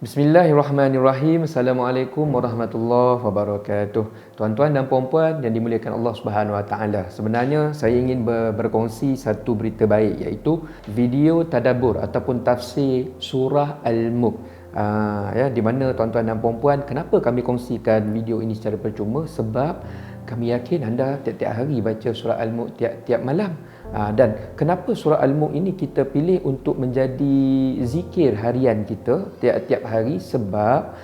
Bismillahirrahmanirrahim. Assalamualaikum warahmatullahi wabarakatuh. Tuan-tuan dan puan-puan yang dimuliakan Allah Subhanahu Wa Taala. Sebenarnya saya ingin berkongsi satu berita baik, iaitu video tadabbur ataupun tafsir surah Al-Mulk. Di mana tuan-tuan dan puan-puan, kenapa kami kongsikan video ini secara percuma? Sebab kami yakin anda tiap-tiap hari baca surah Al-Mulk tiap-tiap malam. Dan kenapa surah Al-Mulk ini kita pilih untuk menjadi zikir harian kita tiap-tiap hari? Sebab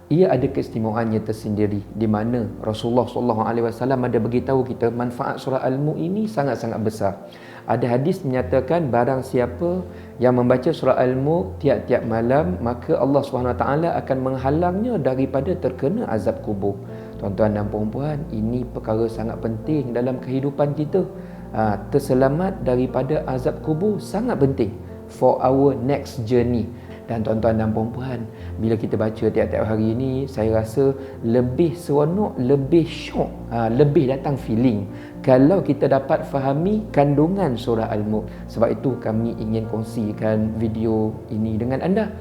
ia ada keistimewaannya tersendiri, di mana Rasulullah SAW ada beritahu kita manfaat surah Al-Mulk ini sangat-sangat besar. Ada hadis menyatakan barang siapa yang membaca surah Al-Mulk tiap-tiap malam, maka Allah SWT akan menghalangnya daripada terkena azab kubur. Tuan-tuan dan puan-puan, ini perkara sangat penting dalam kehidupan kita. Terselamat daripada azab kubur sangat penting for our next journey. Dan tuan-tuan dan puan-puan, bila kita baca tiap-tiap hari ini, saya rasa lebih seronok, lebih syok, lebih datang feeling kalau kita dapat fahami kandungan surah Al-Mulk. Sebab itu kami ingin kongsikan video ini dengan anda.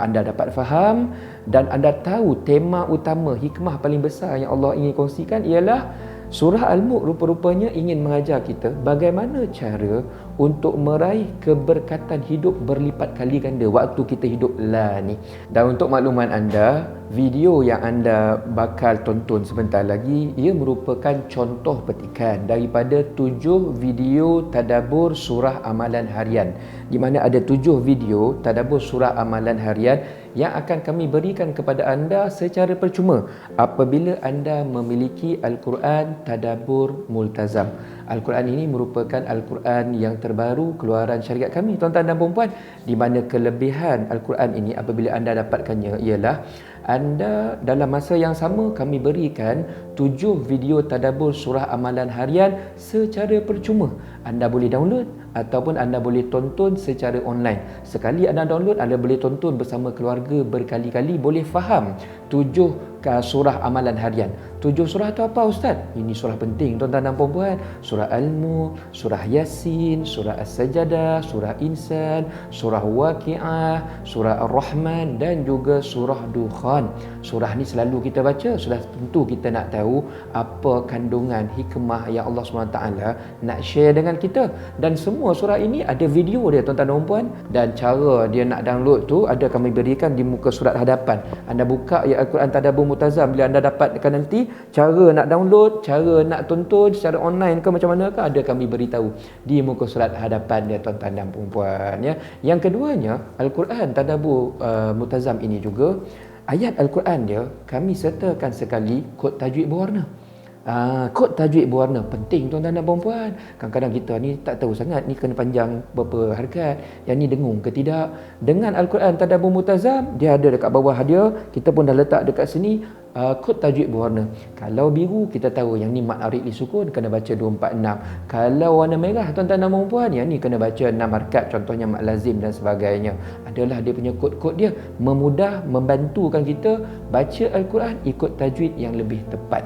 Anda dapat faham dan anda tahu tema utama, hikmah paling besar yang Allah ingin kongsikan ialah surah Al-Mulk rupa-rupanya ingin mengajar kita bagaimana cara untuk meraih keberkatan hidup berlipat kali ganda waktu kita hidup lah ni. Dan untuk makluman anda, video yang anda bakal tonton sebentar lagi, ia merupakan contoh petikan daripada 7 video tadabbur surah amalan harian, di mana ada 7 video tadabbur surah amalan harian yang akan kami berikan kepada anda secara percuma apabila anda memiliki Al-Quran Tadabbur Multazam. Al-Quran ini merupakan Al-Quran yang terbaru keluaran syarikat kami, tuan-tuan dan puan-puan, di mana kelebihan Al-Quran ini apabila anda dapatkannya ialah anda dalam masa yang sama kami berikan 7 video tadabbur surah amalan harian secara percuma. Anda boleh download ataupun anda boleh tonton secara online. Sekali anda download, anda boleh tonton bersama keluarga berkali-kali, boleh faham 7 surah amalan harian. 7 surah itu apa, Ustaz? Ini surah penting, tuan-tuan dan puan-puan. Surah Al-Mulk, surah Yasin, surah As-Sajadah, surah Insan, surah Waqi'ah, surah Ar-Rahman dan juga surah Dukhan. Surah ni selalu kita baca, sudah tentu kita nak tahu apa kandungan hikmah yang Allah SWT nak share dengan kita. Dan semua surah ini ada video dia, tuan-tuan dan puan, dan cara dia nak download tu ada kami berikan di muka surat hadapan. Anda buka Al-Quran Tadabbur Multazam, bila anda dapatkan nanti cara nak download, cara nak tonton secara online ke macam mana ke, ada kami beritahu di muka surat hadapan dia, tuan-tuan dan puan-puan ya. Yang keduanya, Al-Quran Tadabbur Multazam ini juga ayat Al-Quran dia kami sertakan sekali kod tajwid berwarna. Kod tajwid berwarna penting, tuan-tuan dan puan-puan. Kadang-kadang kita ni tak tahu sangat ni kena panjang berapa harakat, yang ni dengung ke tidak. Dengan Al-Quran Tadabbur Multazam, dia ada dekat bawah dia, kita pun dah letak dekat sini kod tajwid berwarna. Kalau biru kita tahu yang ni mad arid li sukun kena baca 246. Kalau warna merah, tuan-tuan dan puan-puan, yang ni kena baca 6 harakat, contohnya mad lazim dan sebagainya. Adalah dia punya kod-kod dia, memudah membantukan kita baca Al-Quran ikut tajwid yang lebih tepat.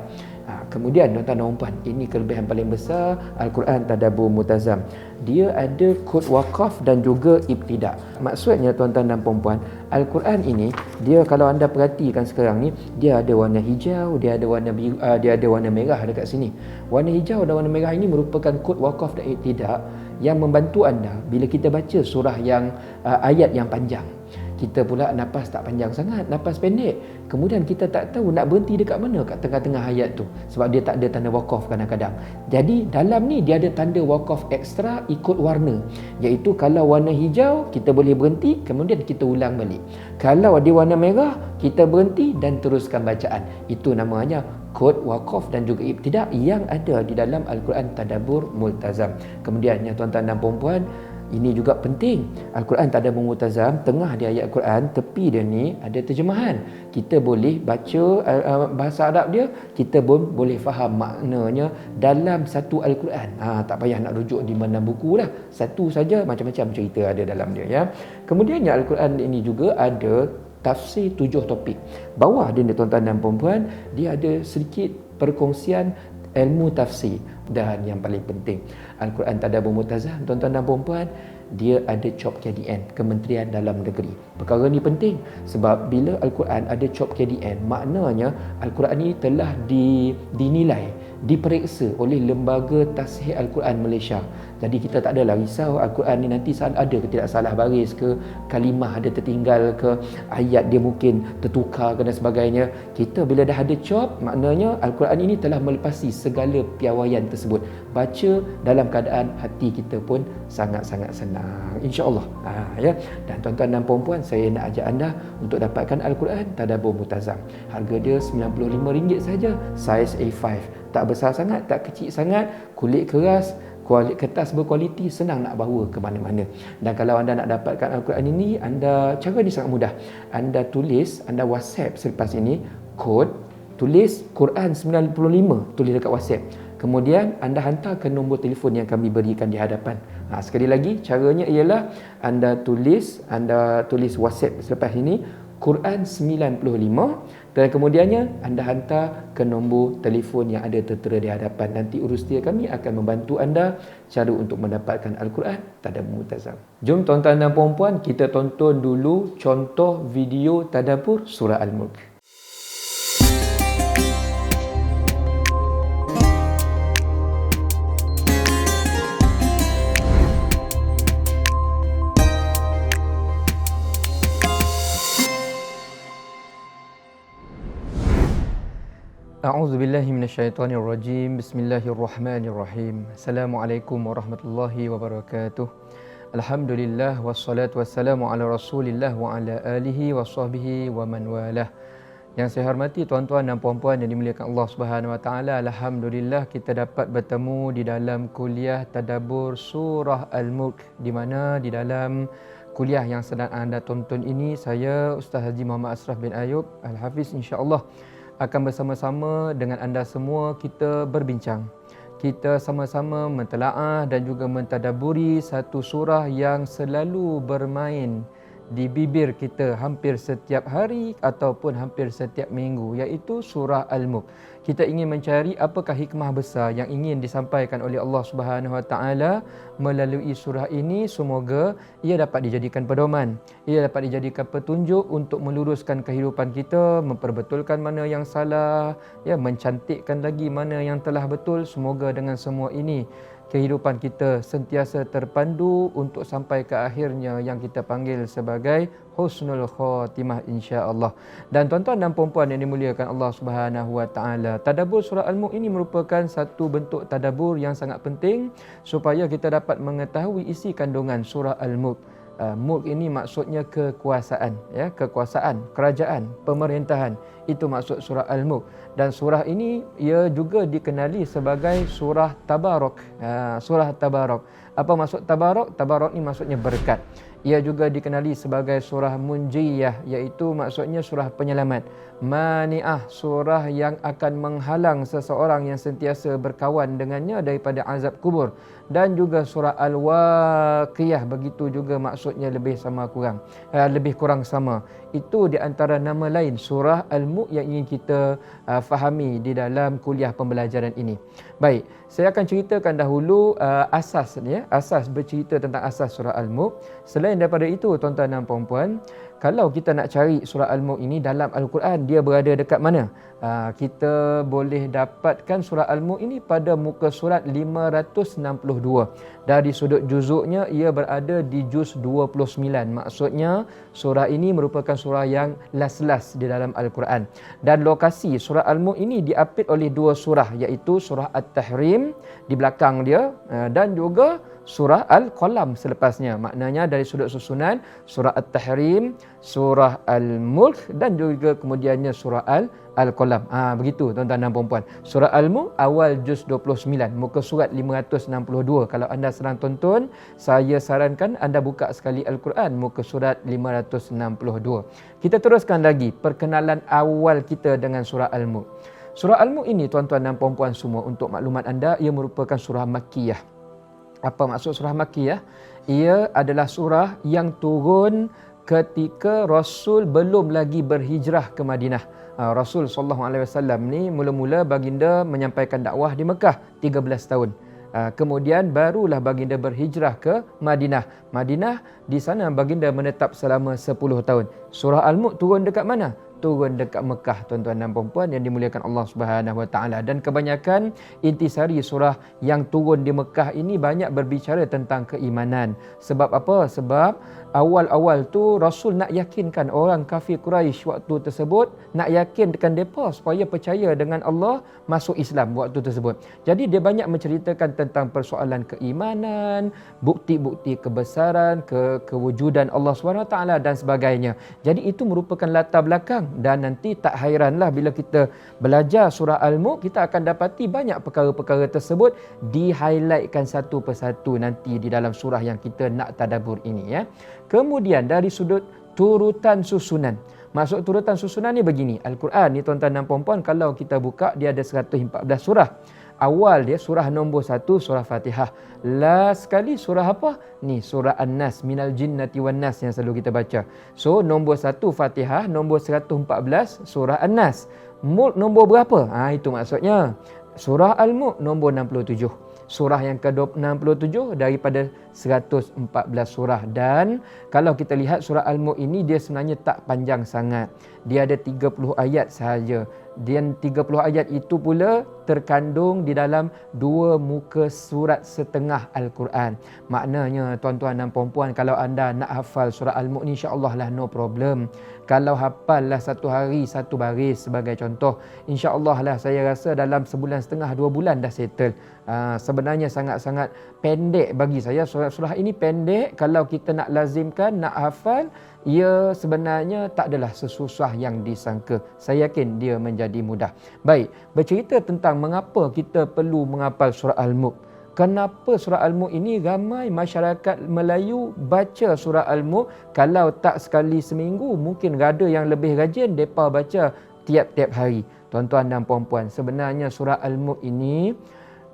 Kemudian tuan-tuan dan puan, ini kelebihan paling besar Al-Quran Tadabbur Multazam. Dia ada kod wakaf dan juga ibtidak. Maksudnya tuan-tuan dan puan, Al-Quran ini dia kalau anda perhatikan sekarang ni, dia ada warna hijau, dia ada warna biru, dia ada warna merah dekat sini. Warna hijau dan warna merah ini merupakan kod wakaf dan ibtidak yang membantu anda bila kita baca surah yang ayat yang panjang. Kita pula nafas tak panjang sangat, nafas pendek. Kemudian kita tak tahu nak berhenti dekat mana kat tengah-tengah ayat tu, sebab dia tak ada tanda wakaf kadang-kadang. Jadi dalam ni dia ada tanda wakaf ekstra ikut warna, iaitu kalau warna hijau kita boleh berhenti, kemudian kita ulang balik. Kalau ada warna merah, kita berhenti dan teruskan bacaan. Itu namanya kod wakaf dan juga ibtidak yang ada di dalam Al-Quran Tadabbur Multazam. Kemudian yang tuan-tuan dan puan-puan, ini juga penting. Al-Quran Tadabbur Multazam, tengah di ayat Quran, tepi dia ni ada terjemahan. Kita boleh baca bahasa Arab dia, kita pun boleh faham maknanya dalam satu Al-Quran. Tak payah nak rujuk di mana buku lah. Satu saja, macam-macam cerita ada dalam dia ya. Kemudian Al-Quran ini juga ada tafsir 7 topik. Bawah dia, tuan-tuan dan puan-puan, dia ada sedikit perkongsian ilmu tafsir. Dan yang paling penting, Al-Quran Tadabbur Multazam, tuan-tuan dan puan-puan, dia ada COP KDN, Kementerian Dalam Negeri. Perkara ni penting sebab bila Al-Quran ada COP KDN, maknanya Al-Quran ini telah dinilai, diperiksa oleh Lembaga Tashih Al-Quran Malaysia. Jadi kita tak adalah risau Al-Quran ni nanti ada ke tidak salah baris ke, kalimah ada tertinggal ke, ayat dia mungkin tertukar ke dan sebagainya. Kita bila dah ada COP, maknanya Al-Quran ini telah melepasi segala piawaian tersebut. Baca dalam keadaan hati kita pun sangat-sangat senang, insya-Allah. Ya. Dan tuan-tuan dan puan-puan, saya nak ajak anda untuk dapatkan Al-Quran Tadabbur Multazam. Harga dia RM95 saja, saiz A5. Tak besar sangat, tak kecil sangat, kulit keras, kertas berkualiti, senang nak bawa ke mana-mana. Dan kalau anda nak dapatkan Al-Quran ini, cara ni sangat mudah. Anda tulis, anda WhatsApp selepas ini kod, tulis Quran 95, tulis dekat WhatsApp. Kemudian anda hantar ke nombor telefon yang kami berikan di hadapan. Sekali lagi, caranya ialah anda tulis WhatsApp selepas ini Quran 95, dan kemudiannya anda hantar ke nombor telefon yang ada tertera di hadapan. Nanti urusia kami akan membantu anda cara untuk mendapatkan Al-Quran Tadabbur Multazam. Jom tuan-tuan dan puan-puan, kita tonton dulu contoh video tadabbur surah Al-Mulk. A'udzubillahi minasyaitonirrajim. Bismillahirrahmanirrahim. Assalamualaikum warahmatullahi wabarakatuh. Alhamdulillah wassalatu wassalamu ala Rasulillah wa ala alihi washabbihi wa man walah. Yang saya hormati tuan-tuan dan puan-puan yang dimuliakan Allah Subhanahu wa taala, alhamdulillah kita dapat bertemu di dalam kuliah tadabbur surah Al-Mulk, di mana di dalam kuliah yang sedang anda tonton ini, saya Ustaz Haji Muhammad Ashraf bin Ayub Al-Hafiz insya-Allah akan bersama-sama dengan anda semua kita berbincang. Kita sama-sama mentelaah dan juga mentadaburi satu surah yang selalu bermain di bibir kita hampir setiap hari ataupun hampir setiap minggu, iaitu surah Al-Mulk. Kita ingin mencari apakah hikmah besar yang ingin disampaikan oleh Allah Subhanahu Wa Taala melalui surah ini. Semoga ia dapat dijadikan pedoman, ia dapat dijadikan petunjuk untuk meluruskan kehidupan kita, memperbetulkan mana yang salah, mencantikkan lagi mana yang telah betul. Semoga dengan semua ini kehidupan kita sentiasa terpandu untuk sampai ke akhirnya yang kita panggil sebagai husnul khatimah insya-Allah. Dan tuan-tuan dan puan-puan yang dimuliakan Allah Subhanahu wa taala, tadabbur surah Al-Mulk ini merupakan satu bentuk tadabbur yang sangat penting supaya kita dapat mengetahui isi kandungan surah Al-Mulk. Mulk ini maksudnya kekuasaan, kekuasaan, kerajaan, pemerintahan. Itu maksud surah Al-Mulk. Dan surah ini ia juga dikenali sebagai surah Tabarak. Surah Tabarak. Apa maksud Tabarak? Tabarak ni maksudnya berkat. Ia juga dikenali sebagai surah Munjiyah, iaitu maksudnya surah penyelamat. Mani'ah, surah yang akan menghalang seseorang yang sentiasa berkawan dengannya daripada azab kubur. Dan juga surah Al-Waqiyah, begitu juga maksudnya lebih kurang sama. Itu di antara nama lain surah Al-Mulk yang ingin kita fahami di dalam kuliah pembelajaran ini. Baik, saya akan ceritakan dahulu asas bercerita tentang asas surah Al-Mulk. Selain daripada itu, tuan-tuan dan puan-puan, kalau kita nak cari surah Al-Mulk ini dalam Al-Quran, dia berada dekat mana? Kita boleh dapatkan surah Al-Mulk ini pada muka surat 562. Dari sudut juzuknya, ia berada di juz 29. Maksudnya, surah ini merupakan surah yang last di dalam Al-Quran. Dan lokasi surah Al-Mulk ini diapit oleh dua surah, iaitu surah At-Tahrim di belakang dia dan juga surah Al-Qalam selepasnya. Maknanya dari sudut susunan, surah At-Tahrim, surah Al-Mulk dan juga kemudiannya surah Al-Qalam. Begitu tuan-tuan dan puan-puan. Surah Al-Mulk awal juz 29, muka surat 562. Kalau anda sedang tonton, saya sarankan anda buka sekali Al-Quran muka surat 562. Kita teruskan lagi perkenalan awal kita dengan surah Al-Mulk. Surah Al-Mulk ini tuan-tuan dan puan-puan semua, untuk maklumat anda, ia merupakan surah Makkiyah. Apa maksud surah Makkiyah? Ia adalah surah yang turun ketika Rasul belum lagi berhijrah ke Madinah. Rasul SAW ni mula-mula baginda menyampaikan dakwah di Mekah 13 tahun. Kemudian barulah baginda berhijrah ke Madinah. Madinah, di sana baginda menetap selama 10 tahun. Surah Al-Mulk turun dekat mana? Turun dekat Mekah, tuan-tuan dan puan-puan yang dimuliakan Allah Subhanahu Wa Taala. Dan kebanyakan intisari surah yang turun di Mekah ini banyak berbicara tentang keimanan. Sebab apa? Sebab awal-awal tu Rasul nak yakinkan orang kafir Quraisy waktu tersebut, nak yakinkan mereka supaya percaya dengan Allah, masuk Islam waktu tersebut. Jadi dia banyak menceritakan tentang persoalan keimanan, bukti-bukti kebesaran, kewujudan Allah Subhanahu Wa Taala dan sebagainya. Jadi itu merupakan latar belakang, dan nanti tak hairanlah bila kita belajar surah Al-Mulk, kita akan dapati banyak perkara-perkara tersebut di-highlightkan satu persatu nanti di dalam surah yang kita nak tadabbur ini, ya. Kemudian dari sudut turutan susunan. Maksud turutan susunan ni begini. Al-Quran ni tuan-tuan dan puan-puan, kalau kita buka dia ada 114 surah. Awal dia surah nombor 1 surah Fatihah. Last sekali surah apa? Ni surah An-Nas, minal jinnati wan nas yang selalu kita baca. So nombor 1 Fatihah, nombor 114 surah An-Nas. Mulk nombor berapa? Itu maksudnya. Surah Al-Mulk nombor 67. Surah yang ke-67 daripada 114 surah. Dan kalau kita lihat surah Al-Mulk ini, dia sebenarnya tak panjang sangat. Dia ada 30 ayat sahaja. Dan 30 ayat itu pula terkandung di dalam 2 muka surat setengah Al-Quran. Maknanya tuan-tuan dan puan-puan, kalau anda nak hafal surah Al-Mulk ni, insya-Allah lah no problem. Kalau hafal lah satu hari satu baris sebagai contoh, insya-Allah lah saya rasa dalam sebulan setengah 2 bulan dah settle. Sebenarnya sangat-sangat pendek bagi saya. Surah ini pendek. Kalau kita nak lazimkan, nak hafal, ia sebenarnya tak adalah sesusah yang disangka. Saya yakin dia menjadi mudah. Baik, bercerita tentang mengapa kita perlu menghafal surah Al-Mulk. Kenapa surah Al-Mulk ini ramai masyarakat Melayu baca surah Al-Mulk? Kalau tak sekali seminggu, mungkin ada yang lebih rajin, mereka baca tiap-tiap hari. Tuan-tuan dan puan-puan, sebenarnya surah Al-Mulk ini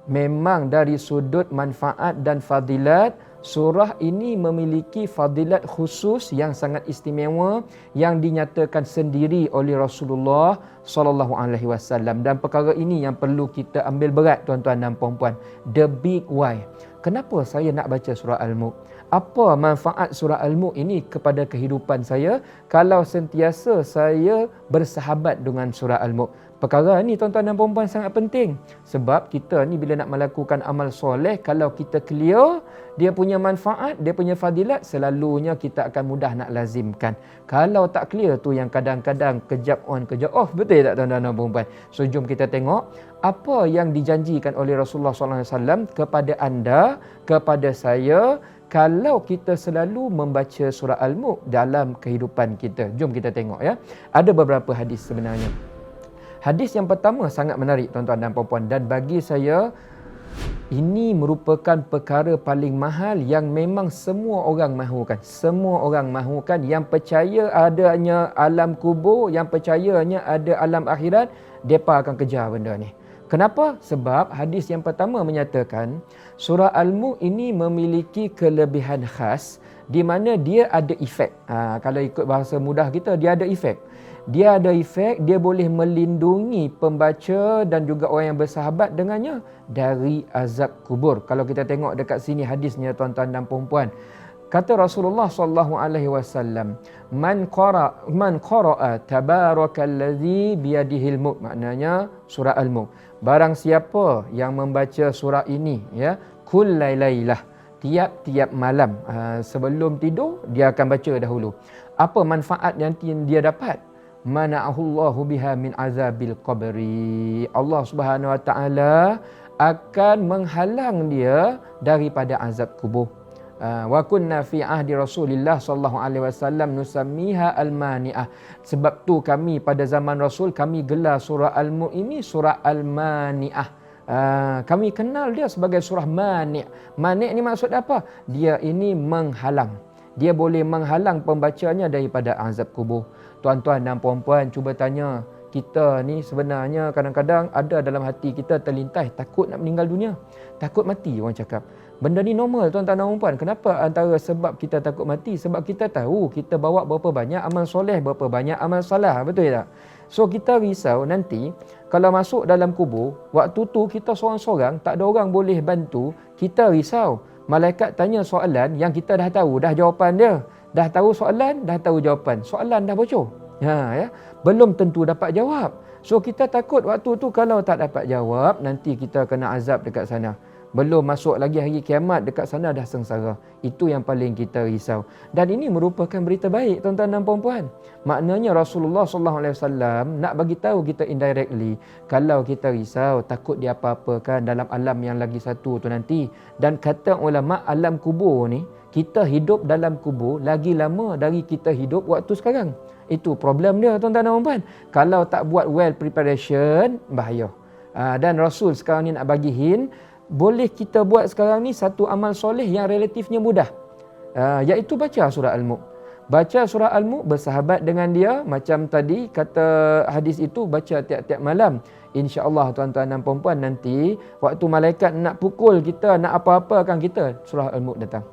memang dari sudut manfaat dan fadilat, surah ini memiliki fadilat khusus yang sangat istimewa yang dinyatakan sendiri oleh Rasulullah sallallahu alaihi wasallam. Dan perkara ini yang perlu kita ambil berat, tuan-tuan dan puan-puan. The big why. Kenapa saya nak baca surah Al-Mulk? Apa manfaat surah Al-Mulk ini kepada kehidupan saya kalau sentiasa saya bersahabat dengan surah Al-Mulk? Perkara ni tuan-tuan dan puan-puan sangat penting. Sebab kita ni bila nak melakukan amal soleh, kalau kita clear dia punya manfaat, dia punya fadilat, selalunya kita akan mudah nak lazimkan. Kalau tak clear tu yang kadang-kadang kejap on kejap off, betul tak tuan-tuan dan puan-puan? So jom kita tengok apa yang dijanjikan oleh Rasulullah SAW kepada anda, kepada saya, kalau kita selalu membaca surah Al-Mulk dalam kehidupan kita. Jom kita tengok, ya. Ada beberapa hadis sebenarnya. Hadis yang pertama sangat menarik, tuan-tuan dan puan-puan, dan bagi saya ini merupakan perkara paling mahal yang memang semua orang mahukan. Semua orang mahukan, yang percaya adanya alam kubur, yang percayanya ada alam akhirat, mereka akan kejar benda ni. Kenapa? Sebab hadis yang pertama menyatakan surah Al-Mulk ini memiliki kelebihan khas di mana dia ada efek. Kalau ikut bahasa mudah kita, dia ada efek. Dia ada efek, dia boleh melindungi pembaca dan juga orang yang bersahabat dengannya dari azab kubur. Kalau kita tengok dekat sini hadisnya, tuan-tuan dan puan-puan, kata Rasulullah sallallahu alaihi wasallam, man qara'a tabarakallazi biyadihil mulk, maknanya surah Al-Mulk. Barang siapa yang membaca surah ini, ya, kullailailah, tiap-tiap malam, sebelum tidur dia akan baca dahulu. Apa manfaat yang dia dapat? Mana'ahullahu biha min azabil qabri. Allah Subhanahu wa taala akan menghalang dia daripada azab kubur. Wa kunna fi ahdi Rasulillah sallallahu alaihi wasallam nusammiha al-mani'ah. Sebab tu kami pada zaman Rasul, kami gelar surah Al-Mulk ini surah al-mani'ah. Kami kenal dia sebagai surah mani'. Mani' ni maksud apa? Dia ini menghalang. Dia boleh menghalang pembacanya daripada azab kubur. Tuan-tuan dan puan-puan, cuba tanya, kita ni sebenarnya kadang-kadang ada dalam hati kita terlintas takut nak meninggal dunia. Takut mati, orang cakap. Benda ni normal tuan-tuan dan puan. Kenapa? Antara sebab kita takut mati, sebab kita tahu kita bawa berapa banyak amal soleh, berapa banyak amal salah, betul tak? So kita risau nanti kalau masuk dalam kubur, waktu tu kita seorang-seorang, tak ada orang boleh bantu, kita risau. Malaikat tanya soalan yang kita dah tahu, dah jawapan dia. Dah tahu soalan, dah tahu jawapan. Soalan dah bocor. Ya, belum tentu dapat jawab. So kita takut waktu tu kalau tak dapat jawab, nanti kita kena azab dekat sana. Belum masuk lagi hari kiamat, dekat sana dah sengsara. Itu yang paling kita risau. Dan ini merupakan berita baik tuan-tuan dan puan-puan. Maknanya Rasulullah SAW nak bagi tahu kita indirectly, kalau kita risau takut dia apa-apakan dalam alam yang lagi satu tu nanti. Dan kata ulama, alam kubur ni, kita hidup dalam kubur lagi lama dari kita hidup waktu sekarang. Itu problem dia tuan-tuan dan puan-puan. Kalau tak buat well preparation, bahaya. Dan Rasul sekarang ni nak bagi hint, boleh kita buat sekarang ni satu amal soleh yang relatifnya mudah, iaitu baca surah Al-Mulk. Baca surah Al-Mulk, bersahabat dengan dia, macam tadi kata hadis itu, baca tiap-tiap malam. InsyaAllah tuan-tuan dan puan-puan, nanti waktu malaikat nak pukul kita, nak apa-apakan kita, surah Al-Mulk datang.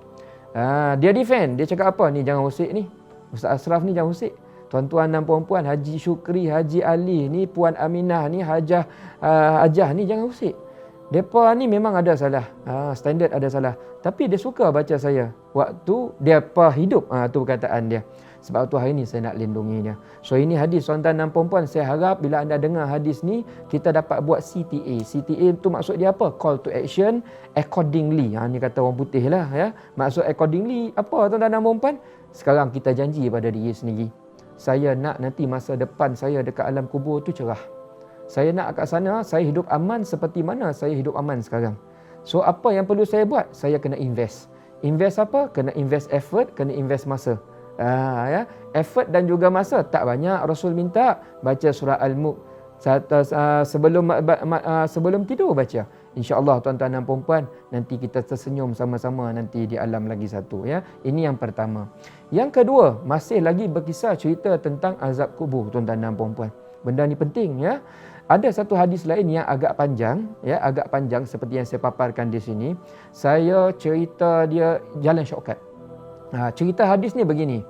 Dia defend, dia cakap apa ni, jangan usik ni, Ustaz Ashraf ni jangan usik. Tuan-tuan dan puan-puan, Haji Syukri, Haji Ali ni, Puan Aminah ni, Hajah ni jangan usik. Mereka ni memang ada salah, standard ada salah. Tapi dia suka baca saya waktu mereka hidup, tu perkataan dia. Sebab tu hari ni saya nak lindunginya. So ini hadis tuan-tuan dan puan-puan, saya harap bila anda dengar hadis ni, kita dapat buat CTA. CTA tu maksud dia apa? Call to action accordingly. Ni kata orang putih lah ya. Maksud accordingly apa tuan-tuan dan puan-puan? Sekarang kita janji pada diri sendiri. Saya nak nanti masa depan saya dekat alam kubur tu cerah. Saya nak kat sana, saya hidup aman seperti mana saya hidup aman sekarang. So apa yang perlu saya buat? Saya kena invest. Invest apa? Kena invest effort, kena invest masa. Effort dan juga masa. Tak banyak Rasul minta baca surah Al-Mulk sebelum tidur baca. InsyaAllah tuan-tuan dan puan-puan, nanti kita tersenyum sama-sama nanti di alam lagi satu ya. Ini yang pertama. Yang kedua, masih lagi berkisar cerita tentang azab kubur tuan-tuan dan puan-puan. Benda ni penting ya. Ada satu hadis lain yang agak panjang seperti yang saya paparkan di sini. Saya cerita dia jalan shortcut. Cerita hadis ni begini.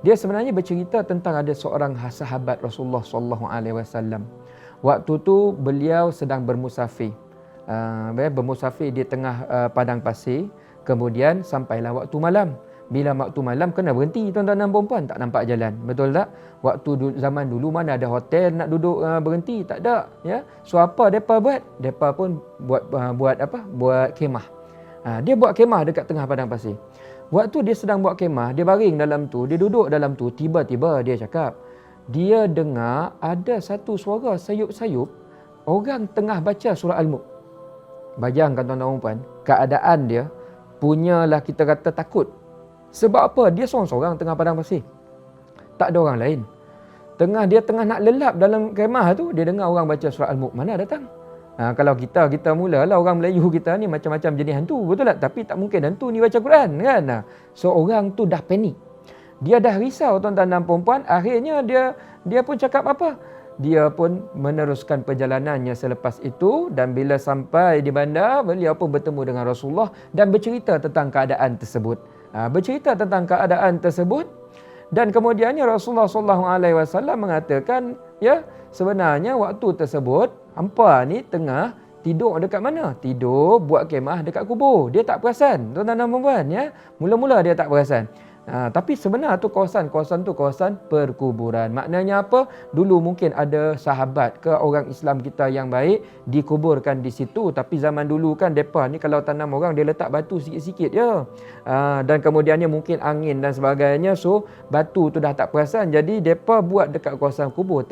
Dia sebenarnya bercerita tentang ada seorang sahabat Rasulullah SAW. Waktu tu beliau sedang bermusafir. Bermusafir di tengah padang pasir. Kemudian sampailah waktu malam. Bila waktu malam kena berhenti tuan-tuan dan puan-puan, tak nampak jalan. Betul tak? Waktu zaman dulu mana ada hotel nak duduk berhenti, tak ada ya. So apa depa buat? Depa pun buat kemah. Dia buat kemah dekat tengah padang pasir. Waktu dia sedang buat kemah, dia baring dalam tu, dia duduk dalam tu, tiba-tiba dia cakap, dia dengar ada satu suara sayup-sayup orang tengah baca surah Al-Mulk. Bayangkan tuan-tuan dan puan, keadaan dia punyalah kita kata takut. Sebab apa? Dia seorang-seorang tengah padang pasir. Tak ada orang lain. Dia tengah nak lelap dalam kemah tu, dia dengar orang baca surah Al-Mulk. Mana datang? Kalau kita mulalah orang Melayu kita ni macam-macam jenis hantu, betul tak? Tapi tak mungkin hantu ni baca Quran kan? So orang tu dah panik. Dia dah risau tuan-tuan dan puan-puan. Akhirnya dia pun cakap apa? Dia pun meneruskan perjalanannya selepas itu, dan bila sampai di bandar, beliau pun bertemu dengan Rasulullah dan bercerita tentang keadaan tersebut. Dan kemudiannya Rasulullah SAW mengatakan, ya, sebenarnya waktu tersebut hampa ni tengah tidur dekat mana? Tidur buat kemah dekat kubur. Dia tak perasan, tuan-tuan dan puan-puan ya. Mula-mula dia tak perasan. Tapi sebenarnya tu kawasan tu kawasan perkuburan. Maknanya apa? Dulu mungkin ada sahabat ke orang Islam kita yang baik dikuburkan di situ. Tapi zaman dulu kan depa ni kalau tanam orang dia letak batu sikit-sikit je. Dan kemudiannya mungkin angin dan sebagainya. So batu tu dah tak perasan. Jadi depa buat dekat kawasan kubur.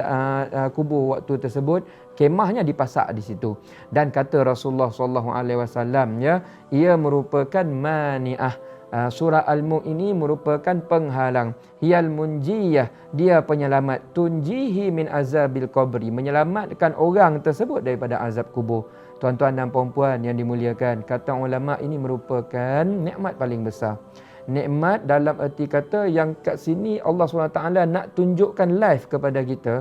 Kubur waktu tersebut kemahnya dipasak di situ. Dan kata Rasulullah SAW ya, ia merupakan mani'ah. Surah Al-Mulk ini merupakan penghalang. Hiyal munjiyah, dia penyelamat. Tunjihi min azabil qabri, menyelamatkan orang tersebut daripada azab kubur. Tuan-tuan dan puan-puan yang dimuliakan, kata ulama ini merupakan nikmat paling besar. Nikmat dalam erti kata yang kat sini Allah SWT nak tunjukkan live kepada kita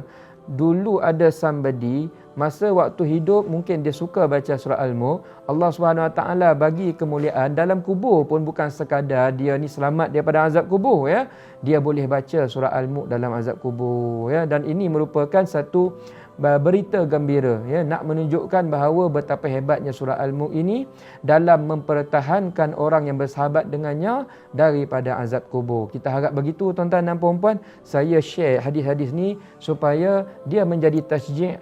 dulu ada somebody masa waktu hidup mungkin dia suka baca surah Al-Mulk, Allah Subhanahu Wa Taala bagi kemuliaan dalam kubur pun bukan sekadar dia ni selamat daripada azab kubur, ya. Dia boleh baca surah Al-Mulk dalam azab kubur, ya, dan ini merupakan satu berita gembira, ya, nak menunjukkan bahawa betapa hebatnya surah Al-Mulk ini dalam mempertahankan orang yang bersahabat dengannya daripada azab kubur. Kita harap begitu tuan-tuan dan puan-puan. Saya share hadis-hadis ni supaya dia menjadi tasjid.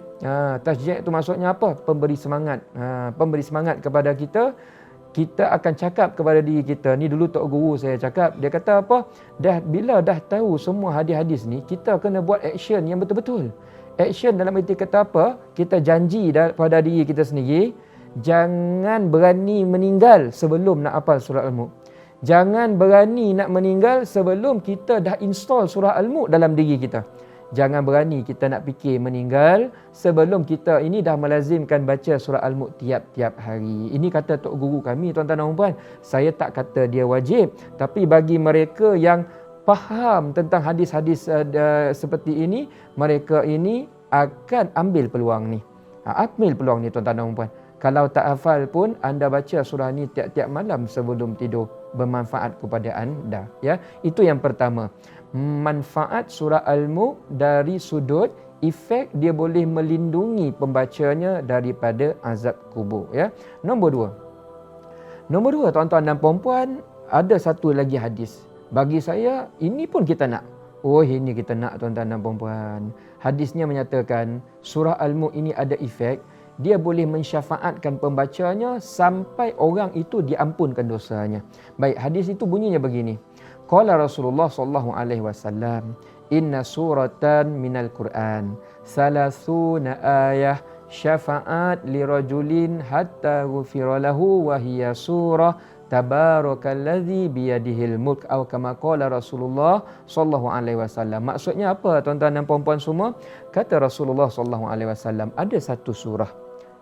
Tasjid tu maksudnya apa? Pemberi semangat. Pemberi semangat kepada kita. Kita akan cakap kepada diri kita. Ni dulu Tok Guru saya cakap. Dia kata apa? Bila dah tahu semua hadis-hadis ni, kita kena buat action yang betul-betul. Action dalam erti kata apa? Kita janji pada diri kita sendiri, jangan berani meninggal sebelum nak hafal surah Al-Mulk. Jangan berani nak meninggal sebelum kita dah install surah Al-Mulk dalam diri kita. Jangan berani kita nak fikir meninggal sebelum kita ini dah melazimkan baca surah Al-Mulk tiap-tiap hari. Ini kata Tok Guru kami, tuan-tuan dan puan. Saya tak kata dia wajib, tapi bagi mereka yang faham tentang hadis-hadis seperti ini, mereka ini akan ambil peluang ni. Ambil peluang ni tuan-tuan dan puan. Kalau tak hafal pun anda baca surah ni tiap-tiap malam sebelum tidur, bermanfaat kepada anda, ya. Itu yang pertama. Manfaat surah Al-Mulk dari sudut efek dia boleh melindungi pembacanya daripada azab kubur, ya. Nombor dua tuan-tuan dan puan-puan, ada satu lagi hadis. Bagi saya, ini pun kita nak. Ini kita nak tuan-tuan dan puan-puan. Hadisnya menyatakan surah Al-Mulk ini ada efek. Dia boleh mensyafaatkan pembacanya sampai orang itu diampunkan dosanya. Baik, hadis itu bunyinya begini. Qala Rasulullah sallallahu alaihi wasallam, inna suratan minal Quran, salasuna ayah syafa'at lirajulin hatta ghufira lahu wa hiya surah Tabarakalladzi biyadihil mulk atau kama qala Rasulullah sallallahu alaihi wasallam. Maksudnya apa tuan-tuan dan puan-puan semua? Kata Rasulullah sallallahu alaihi wasallam, ada satu surah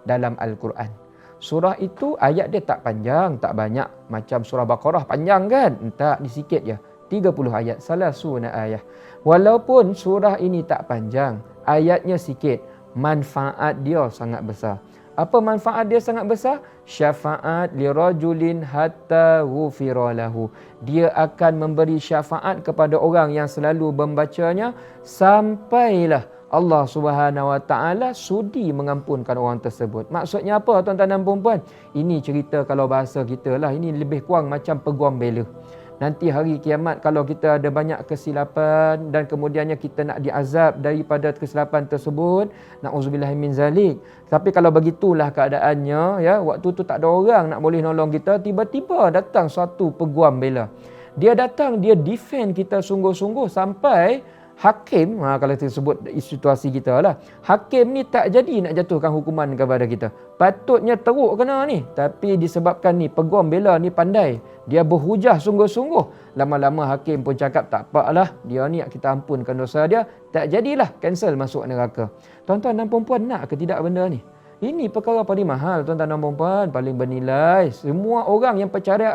dalam Al-Quran. Surah itu ayat dia tak panjang, tak banyak macam surah Baqarah panjang kan? Tak, ni sikit je. 30 ayat, salasuna ayah. Walaupun surah ini tak panjang, ayatnya sikit, manfaat dia sangat besar. Apa manfaat dia sangat besar? Syafaat lirajulin hatta ghufira lahu. Dia akan memberi syafaat kepada orang yang selalu membacanya sampailah Allah Subhanahu Wa Taala sudi mengampunkan orang tersebut. Maksudnya apa tuan-tuan dan puan-puan? Ini cerita kalau bahasa kita lah, ini lebih kurang macam peguam bela. Nanti hari kiamat kalau kita ada banyak kesilapan dan kemudiannya kita nak diazab daripada kesilapan tersebut, na'udzubillah min zalik. Tapi kalau begitulah keadaannya, ya, waktu tu tak ada orang nak boleh nolong kita, tiba-tiba datang suatu peguam bela. Dia datang, dia defend kita sungguh-sungguh sampai hakim, kalau kita sebut situasi kita lah, hakim ni tak jadi nak jatuhkan hukuman kepada kita. Patutnya teruk kena ni, tapi disebabkan ni peguam bela ni pandai, dia berhujah sungguh-sungguh. Lama-lama hakim pun cakap tak apalah, dia ni kita ampunkan dosa dia, tak jadilah, cancel masuk neraka. Tuan-tuan dan puan-puan, nak ke tidak benda ni? Ini perkara paling mahal tuan-tuan dan puan-puan, paling bernilai. Semua orang yang percaya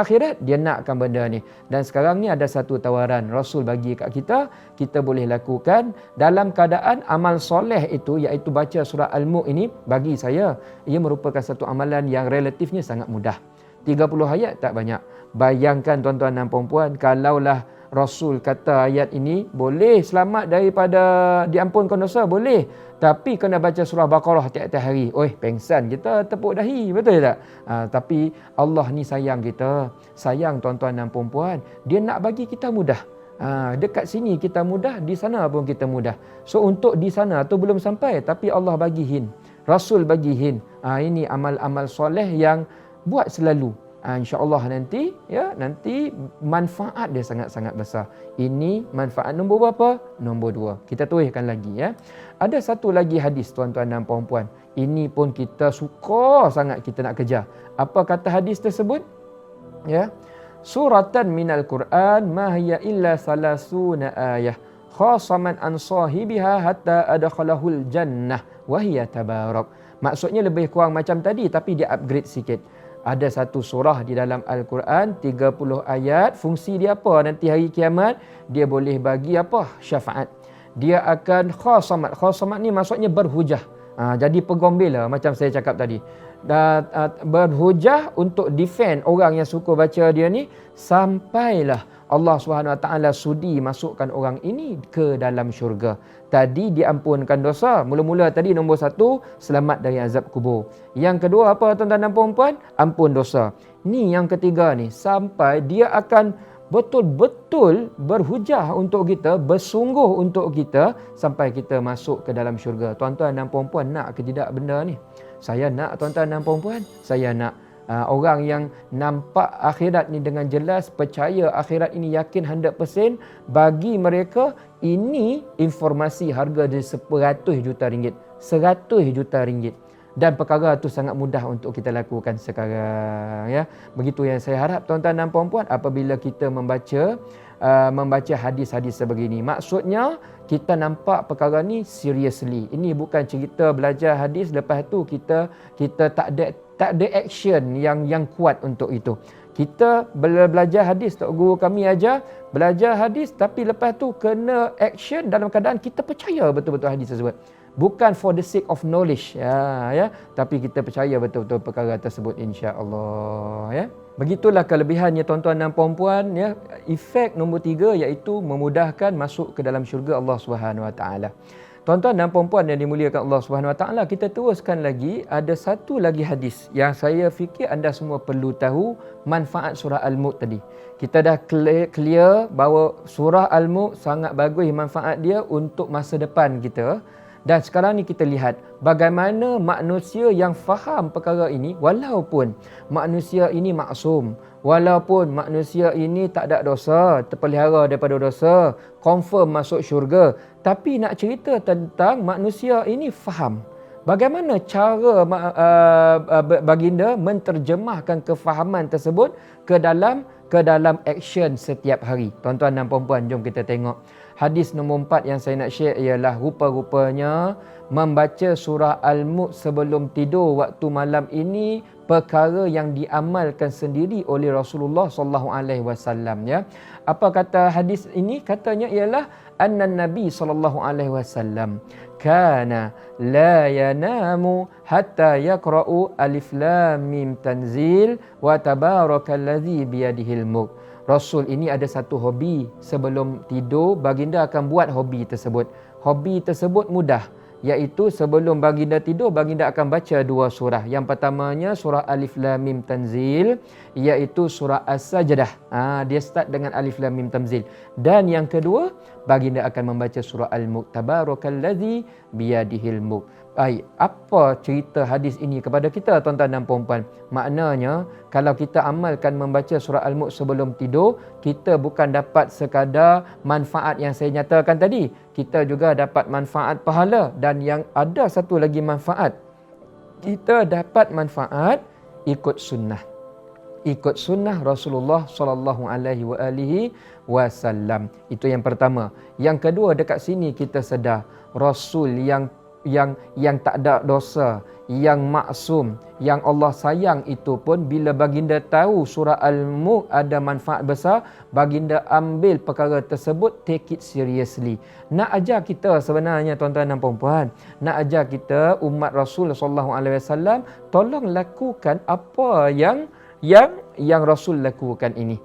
akhirat, dia nakkan benda ni. Dan sekarang ni ada satu tawaran Rasul bagi kat kita, kita boleh lakukan dalam keadaan amal soleh itu, iaitu baca surah Al-Mulk ini. Bagi saya, ia merupakan satu amalan yang relatifnya sangat mudah. 30 ayat tak banyak. Bayangkan tuan-tuan dan puan-puan, kalaulah Rasul kata ayat ini boleh selamat daripada diampunkan dosa, boleh. Tapi kena baca surah Baqarah tiap-tiap hari. Pengsan kita tepuk dahi, betul tak? Tapi Allah ni sayang kita. Sayang tuan-tuan dan puan-puan. Dia nak bagi kita mudah. Dekat sini kita mudah, di sana pun kita mudah. So untuk di sana tu belum sampai, tapi Allah bagi hin. Rasul bagi hin. Ini amal-amal soleh yang buat selalu. InsyaAllah nanti manfaat dia sangat-sangat besar. Ini manfaat nombor berapa? Nombor 2. Kita tuliskan lagi, ya. Ada satu lagi hadis tuan-tuan dan puan-puan. Ini pun kita suka sangat kita nak kejar. Apa kata hadis tersebut? Ya. Suratan minal Quran ma hiya illa salasuna ayah khasaman an sahibiha hatta adkhalahul jannah wa hiya tabarak. Maksudnya lebih kurang macam tadi, tapi dia upgrade sikit. Ada satu surah di dalam Al-Quran, 30 ayat. Fungsi dia apa? Nanti hari kiamat, dia boleh bagi apa? Syafaat. dia akan khasamat. Khasamat ni maksudnya berhujah. Jadi pegombel lah, macam saya cakap tadi. Berhujah untuk defend orang yang suka baca dia ni, sampailah Allah SWT sudi masukkan orang ini ke dalam syurga. Tadi diampunkan dosa. Mula-mula tadi nombor 1, selamat dari azab kubur. Yang kedua apa tuan-tuan dan puan-puan? Ampun dosa. Ni yang ketiga ni, sampai dia akan betul-betul berhujah untuk kita, bersungguh untuk kita sampai kita masuk ke dalam syurga. Tuan-tuan dan puan-puan nak ke tidak benda ni? Saya nak tuan-tuan dan puan-puan. Saya nak. Orang yang nampak akhirat ni dengan jelas, percaya akhirat ini yakin 100%, bagi mereka ini informasi harga dia 100 juta ringgit. 100 juta ringgit. Dan perkara itu sangat mudah untuk kita lakukan sekarang. Ya. Begitu yang saya harap tuan-tuan dan puan-puan apabila kita membaca hadis-hadis sebegini. Maksudnya kita nampak perkara ni seriously. Ini bukan cerita belajar hadis lepas tu kita tak ada action yang kuat untuk itu. Kita belajar hadis, tok guru kami ajar belajar hadis, tapi lepas tu kena action dalam keadaan kita percaya betul-betul hadis tersebut. Bukan for the sake of knowledge, ya, tapi kita percaya betul-betul perkara tersebut, insya-Allah, ya. Begitulah kelebihannya tuan-tuan dan puan-puan, ya. Efek nombor 3 iaitu memudahkan masuk ke dalam syurga Allah Subhanahu Wa Taala. Tuan-tuan dan puan-puan yang dimuliakan Allah Subhanahu Wa Taala, kita teruskan lagi, ada satu lagi hadis yang saya fikir anda semua perlu tahu manfaat surah Al-Mulk tadi. Kita dah clear bahawa surah Al-Mulk sangat bagus manfaat dia untuk masa depan kita. Dan sekarang ni kita lihat bagaimana manusia yang faham perkara ini, walaupun manusia ini maksum, walaupun manusia ini tak ada dosa, terpelihara daripada dosa, confirm masuk syurga, tapi nak cerita tentang manusia ini faham. Bagaimana cara baginda menterjemahkan kefahaman tersebut ke dalam action setiap hari. Tuan-tuan dan puan-puan, jom kita tengok. Hadis nombor 4 yang saya nak share ialah rupa-rupanya membaca surah Al-Mulk sebelum tidur waktu malam ini perkara yang diamalkan sendiri oleh Rasulullah sallallahu alaihi wasallam, ya. Apa kata hadis ini? Katanya ialah annan nabi sallallahu alaihi wasallam kana la yanamu hatta yaqra'u alif lam mim tanzil wa tabarakallazi biyadihil mulk. Rasul ini ada satu hobi, sebelum tidur baginda akan buat hobi tersebut. Hobi tersebut mudah, iaitu sebelum baginda tidur baginda akan baca 2 surah. Yang pertamanya surah Alif Lam Mim Tanzil, iaitu surah As-Sajdah. Dia start dengan Alif Lam Mim Tanzil. Dan yang kedua, baginda akan membaca surah Al-Mulk, tabarakallazi biyadihil mulk. Apa cerita hadis ini kepada kita tuan-tuan dan puan-puan? Maknanya kalau kita amalkan membaca surah Al-Mulk sebelum tidur, kita bukan dapat sekadar manfaat yang saya nyatakan tadi, kita juga dapat manfaat pahala, dan yang ada satu lagi manfaat, kita dapat manfaat ikut sunnah. Ikut sunnah Rasulullah sallallahu alaihi wasallam. Itu yang pertama. Yang kedua, dekat sini kita sedar Rasul yang tak ada dosa, yang maksum, yang Allah sayang itu pun bila baginda tahu surah Al-Mulk ada manfaat besar, baginda ambil perkara tersebut, take it seriously. Nak ajar kita sebenarnya tuan-tuan dan puan-puan, nak ajar kita umat Rasul sallallahu alaihi wasallam, tolong lakukan apa yang Rasul lakukan ini.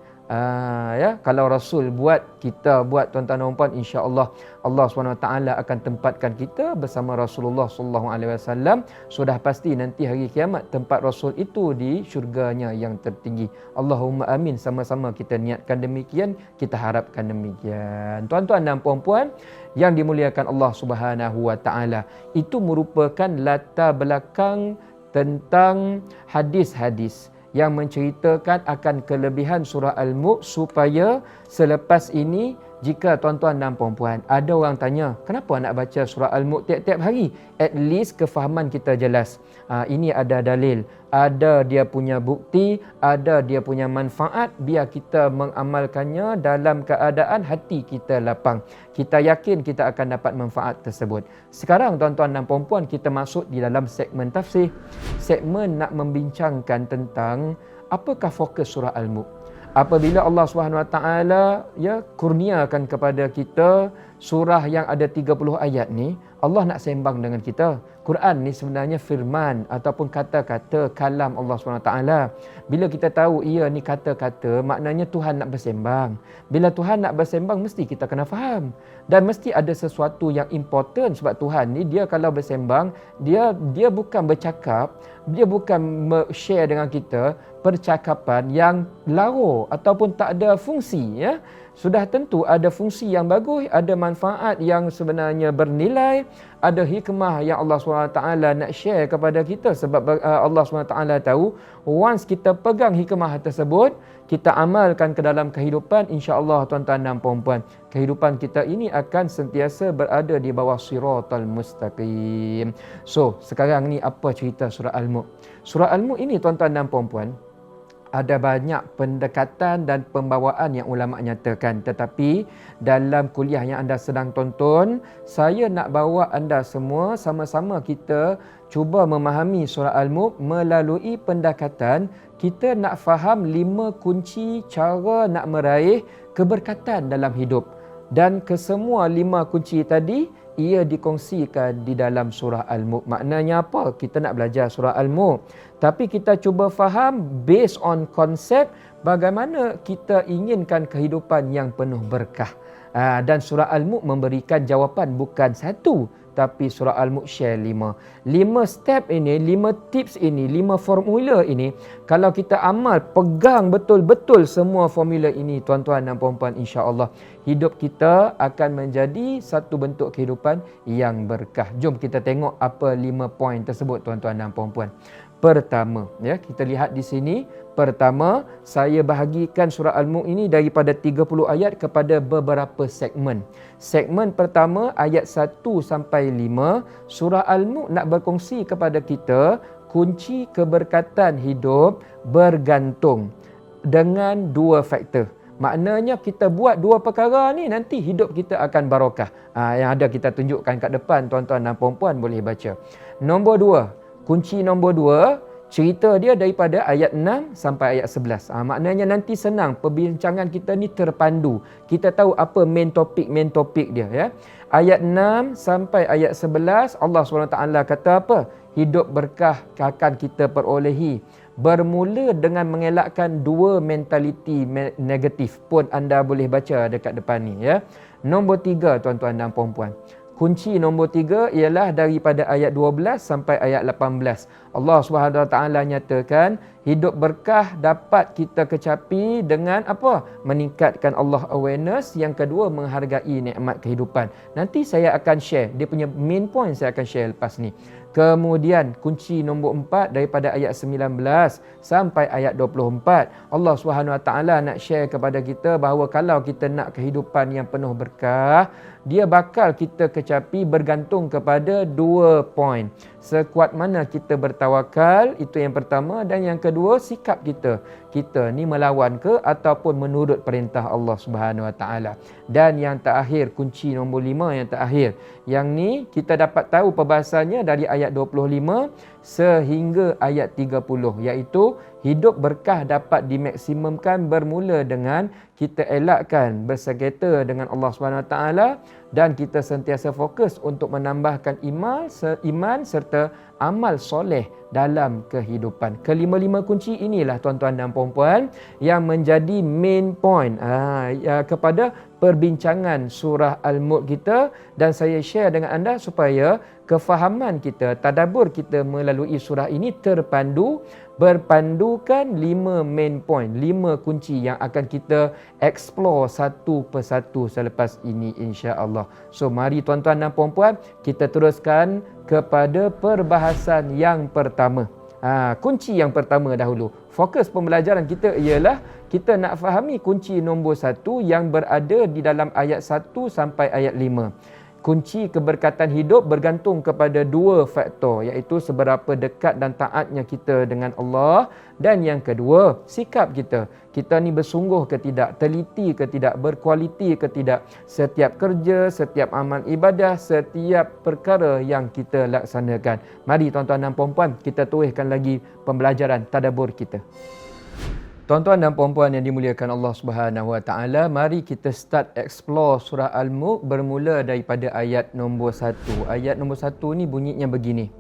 Ya, kalau Rasul buat, kita buat tuan-tuan dan puan, insya-Allah Allah SWT akan tempatkan kita bersama Rasulullah sallallahu alaihi wasallam. Sudah pasti nanti hari kiamat tempat Rasul itu di syurganya yang tertinggi. Allahumma amin, sama-sama kita niatkan demikian, kita harapkan demikian. Tuan-tuan dan puan-puan yang dimuliakan Allah Subhanahu wa taala, itu merupakan latar belakang tentang hadis-hadis yang menceritakan akan kelebihan surah Al-Mulk, supaya selepas ini jika tuan-tuan dan puan-puan ada orang tanya, kenapa nak baca surah Al-Mulk tiap-tiap hari? At least kefahaman kita jelas. Ini ada dalil, ada dia punya bukti, ada dia punya manfaat, biar kita mengamalkannya dalam keadaan hati kita lapang. Kita yakin kita akan dapat manfaat tersebut. Sekarang tuan-tuan dan puan-puan, kita masuk di dalam segmen tafsir. Segmen nak membincangkan tentang apakah fokus surah Al-Mulk. Apabila Allah SWT kurniakan kepada kita surah yang ada 30 ayat ni, Allah nak sembang dengan kita. Quran ni sebenarnya firman ataupun kata-kata kalam Allah SWT. Bila kita tahu ia ni kata-kata, maknanya Tuhan nak bersembang. Bila Tuhan nak bersembang, mesti kita kena faham. Dan mesti ada sesuatu yang important, sebab Tuhan ni dia kalau bersembang, dia bukan bercakap, dia bukan share dengan kita percakapan yang larut ataupun tak ada fungsi, ya. Sudah tentu ada fungsi yang bagus, ada manfaat yang sebenarnya bernilai, ada hikmah yang Allah SWT nak share kepada kita, sebab Allah SWT tahu once kita pegang hikmah tersebut, kita amalkan ke dalam kehidupan, insya-Allah tuan-tuan dan puan-puan, kehidupan kita ini akan sentiasa berada di bawah siratal mustaqim. So, sekarang ni apa cerita surah Al-Mulk? Surah Al-Mulk ini tuan-tuan dan puan-puan, ada banyak pendekatan dan pembawaan yang ulama nyatakan. Tetapi dalam kuliah yang anda sedang tonton, saya nak bawa anda semua sama-sama kita cuba memahami surah Al-Mulk melalui pendekatan kita nak faham 5 kunci cara nak meraih keberkatan dalam hidup. Dan kesemua 5 kunci tadi, ia dikongsikan di dalam surah Al-Mulk. Maknanya apa? Kita nak belajar surah Al-Mulk, tapi kita cuba faham based on konsep bagaimana kita inginkan kehidupan yang penuh berkah. Dan surah Al-Mulk memberikan jawapan bukan satu, tapi surah Al-Mulk share 5 step ini, 5 tips ini, 5 formula ini. Kalau kita amal, pegang betul-betul semua formula ini, tuan-tuan dan puan-puan, insya-Allah hidup kita akan menjadi satu bentuk kehidupan yang berkah. Jom kita tengok apa 5 poin tersebut, tuan-tuan dan puan-puan. Pertama, ya, kita lihat di sini. Pertama, saya bahagikan surah Al-Mulk ini daripada 30 ayat kepada beberapa segmen. Segmen pertama, ayat 1 sampai 5, surah Al-Mulk nak berkongsi kepada kita kunci keberkatan hidup bergantung dengan 2 faktor. Maknanya kita buat 2 perkara ni, nanti hidup kita akan barakah. Yang ada kita tunjukkan kat depan, tuan-tuan dan puan-puan boleh baca. Nombor 2, kunci nombor 2, cerita dia daripada ayat 6 sampai ayat 11. Maknanya nanti senang, perbincangan kita ni terpandu. Kita tahu apa main topik dia, ya. Ayat 6 sampai ayat 11, Allah SWT kata apa? Hidup berkah akan kita perolehi bermula dengan mengelakkan 2 mentaliti negatif. Pun anda boleh baca dekat depan ni, ya. Nombor 3, tuan-tuan dan puan-puan, kunci nombor 3 ialah daripada ayat 12 sampai ayat 18. Allah SWT nyatakan hidup berkah dapat kita kecapi dengan apa? Meningkatkan Allah awareness. Yang kedua, menghargai nikmat kehidupan. Nanti saya akan share dia punya main point, saya akan share lepas ni. Kemudian kunci nombor 4 daripada ayat 19 sampai ayat 24. Allah SWT nak share kepada kita bahawa kalau kita nak kehidupan yang penuh berkah, dia bakal kita kecapi bergantung kepada 2 poin. Sekuat mana kita bertawakal, itu yang pertama. Dan yang kedua, sikap kita. Kita ni melawan ke ataupun menurut perintah Allah SWT. Dan yang terakhir, kunci nombor 5 yang terakhir. Yang ni kita dapat tahu perbahasannya dari ayat 25 sehingga ayat 30, iaitu hidup berkah dapat dimaksimumkan bermula dengan kita elakkan bersengketa dengan Allah SWT dan kita sentiasa fokus untuk menambahkan iman serta amal soleh dalam kehidupan. Kelima-lima kunci inilah, tuan-tuan dan puan-puan, yang menjadi main point kepada perbincangan surah Al-Mulk kita, dan saya share dengan anda supaya kefahaman kita, tadabbur kita melalui surah ini berpandukan 5 main point, 5 kunci yang akan kita explore satu persatu selepas ini, insya-Allah. So mari tuan-tuan dan puan-puan, kita teruskan kepada perbahasan yang pertama. Kunci yang pertama dahulu. Fokus pembelajaran kita ialah kita nak fahami kunci nombor 1 yang berada di dalam ayat 1 sampai ayat 5. Kunci keberkatan hidup bergantung kepada 2 faktor, iaitu seberapa dekat dan taatnya kita dengan Allah, dan yang kedua, sikap kita. Kita ni bersungguh ke tidak, teliti ke tidak, berkualiti ke tidak, setiap kerja, setiap amal ibadah, setiap perkara yang kita laksanakan. Mari tuan-tuan dan puan-puan, kita teruskan lagi pembelajaran tadabbur kita. Tuan-tuan dan puan-puan yang dimuliakan Allah Subhanahu Wa Taala, mari kita start explore surah Al-Mulk bermula daripada ayat nombor 1. Ayat nombor 1 ni bunyinya begini.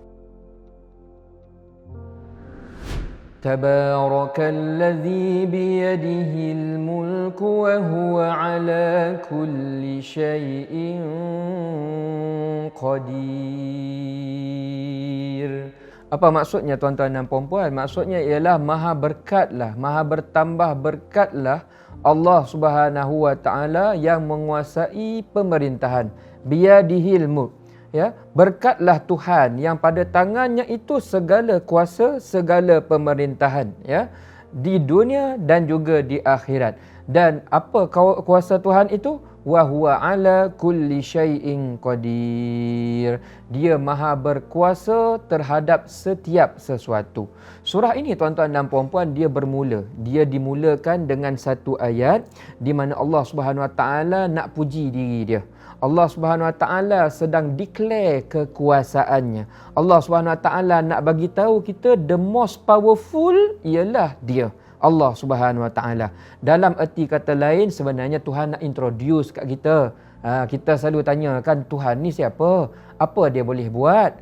Tabarakalladzi biyadihil mulku wa huwa ala kulli syai'in qadir. Apa maksudnya tuan-tuan dan puan-puan? Maksudnya ialah maha berkatlah, maha bertambah berkatlah Allah Subhanahu Wa Taala yang menguasai pemerintahan. Biyadihil mulk. Ya, berkatlah Tuhan yang pada tangannya itu segala kuasa, segala pemerintahan, ya, di dunia dan juga di akhirat. Dan apa kuasa Tuhan itu? Wa huwa ala kulli syai'in qadir. Dia maha berkuasa terhadap setiap sesuatu. Surah ini tuan-tuan dan puan-puan, dia dimulakan dengan satu ayat di mana Allah Subhanahu Wa Taala nak puji diri dia. Allah Subhanahu Wa Taala sedang declare kekuasaannya. Allah Subhanahu Wa Taala nak bagi tahu kita the most powerful ialah dia, Allah Subhanahu Wa Taala. Dalam erti kata lain, sebenarnya Tuhan nak introduce kat kita. Kita selalu tanya kan, Tuhan ni siapa? Apa dia boleh buat?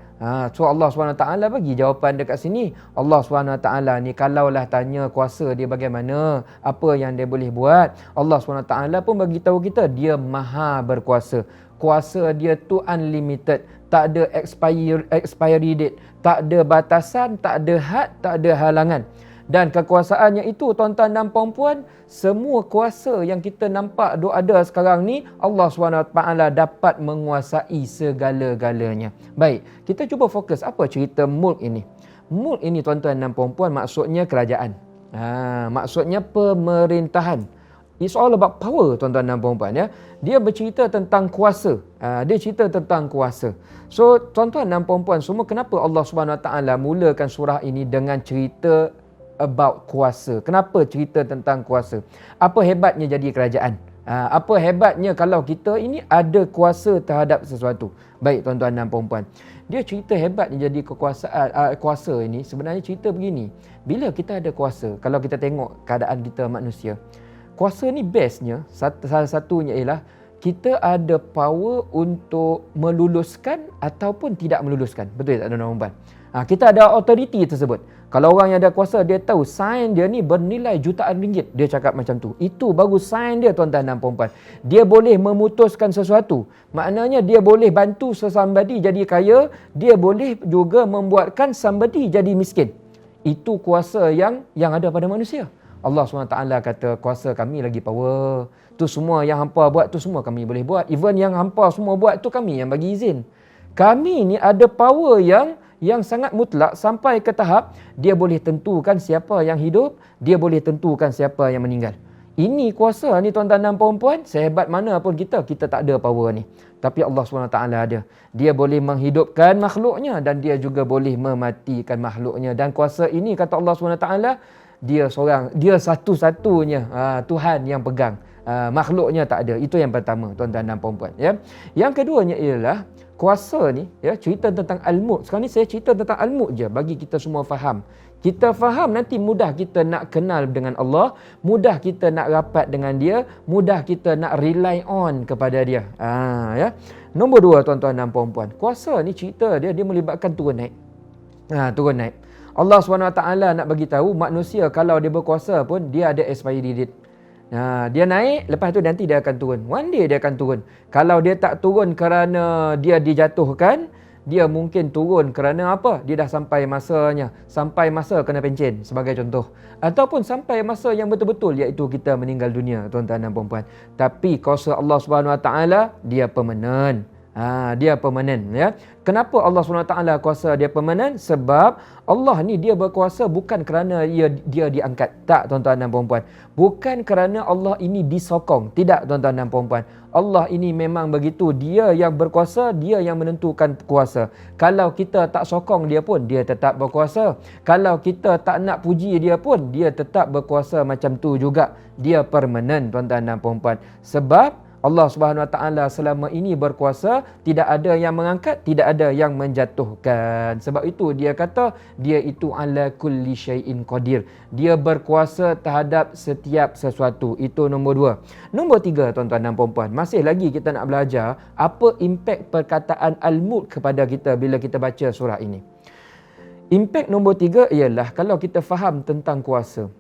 So Allah Subhanahu Wa Taala bagi jawapan dekat sini. Allah Subhanahu Wa Taala ni kalaulah tanya kuasa dia bagaimana, apa yang dia boleh buat, Allah Subhanahu Wa Taala pun bagi tahu kita dia maha berkuasa. Kuasa dia tu unlimited, tak ada expiry date, tak ada batasan, tak ada had, tak ada halangan. Dan kekuasaannya itu tuan-tuan dan puan-puan, semua kuasa yang kita nampak ada sekarang ni, Allah SWT dapat menguasai segala-galanya. Baik, kita cuba fokus apa cerita mulk ini. Mulk ini tuan-tuan dan puan-puan maksudnya kerajaan. Maksudnya pemerintahan. It's all about power tuan-tuan dan puan-puan, ya. Dia bercerita tentang kuasa. Dia cerita tentang kuasa. So tuan-tuan dan puan-puan semua, kenapa Allah SWT mulakan surah ini dengan cerita about kuasa? Kenapa cerita tentang kuasa? Apa hebatnya jadi kerajaan? Apa hebatnya kalau kita ini ada kuasa terhadap sesuatu? Baik tuan-tuan dan puan-puan, dia cerita hebatnya jadi kuasa ini sebenarnya cerita begini. Bila kita ada kuasa, kalau kita tengok keadaan kita manusia, kuasa ni bestnya, salah satunya ialah kita ada power untuk meluluskan ataupun tidak meluluskan. Betul tak tuan-tuan dan puan? Kita ada authority tersebut. Kalau orang yang ada kuasa, dia tahu sign dia ni bernilai jutaan ringgit. Dia cakap macam tu. Itu baru sign dia tuan-tuan dan puan-puan. Dia boleh memutuskan sesuatu. Maknanya dia boleh bantu somebody jadi kaya. Dia boleh juga membuatkan somebody jadi miskin. Itu kuasa yang ada pada manusia. Allah SWT kata kuasa kami lagi power. Tu semua yang hampa buat tu semua kami boleh buat. Even yang hampa semua buat tu kami yang bagi izin. Kami ni ada power yang sangat mutlak sampai ke tahap dia boleh tentukan siapa yang hidup, dia boleh tentukan siapa yang meninggal. Ini kuasa ni tuan-tuan dan puan-puan, sehebat mana pun kita tak ada power ni. Tapi Allah SWT ada. Dia boleh menghidupkan makhluknya dan dia juga boleh mematikan makhluknya. Dan kuasa ini kata Allah SWT, dia satu-satunya Tuhan yang pegang. Makhluknya tak ada. Itu yang pertama tuan-tuan dan puan-puan, ya. Yang keduanya ialah kuasa ni, ya, cerita tentang Al-Mulk. Sekarang ni saya cerita tentang Al-Mulk je bagi kita semua faham. Kita faham nanti mudah kita nak kenal dengan Allah, mudah kita nak rapat dengan dia, mudah kita nak rely on kepada dia. Ya. Nombor dua tuan-tuan dan puan-puan, kuasa ni cerita dia melibatkan turun naik. Turun naik. Allah SWT nak bagi tahu manusia kalau dia berkuasa pun dia ada expiry date. Dia naik, lepas tu nanti dia akan turun. One day dia akan turun. Kalau dia tak turun kerana dia dijatuhkan, dia mungkin turun kerana apa? Dia dah sampai masanya. Sampai masa kena pencen sebagai contoh. Ataupun sampai masa yang betul-betul iaitu kita meninggal dunia tuan-tuan dan puan-puan. Tapi kuasa Allah SWT dia permanent. Dia permanent, ya. Kenapa Allah SWT kuasa dia permanent? Sebab Allah ni dia berkuasa bukan kerana dia diangkat. Tak tuan-tuan dan puan-puan. Bukan kerana Allah ini disokong. Tidak tuan-tuan dan puan-puan. Allah ini memang begitu. Dia yang berkuasa, dia yang menentukan kuasa. Kalau kita tak sokong dia pun, dia tetap berkuasa. Kalau kita tak nak puji dia pun, dia tetap berkuasa macam tu juga. Dia permanent tuan-tuan dan puan-puan. Sebab Allah Subhanahu Wa Taala selama ini berkuasa, tidak ada yang mengangkat, tidak ada yang menjatuhkan. Sebab itu dia kata dia itu ala kulli syai'in qadir. Dia berkuasa terhadap setiap sesuatu. Itu nombor 2. Nombor 3, tuan-tuan dan puan-puan, masih lagi kita nak belajar apa impak perkataan al-mulk kepada kita bila kita baca surah ini. Impak nombor 3 ialah kalau kita faham tentang kuasa.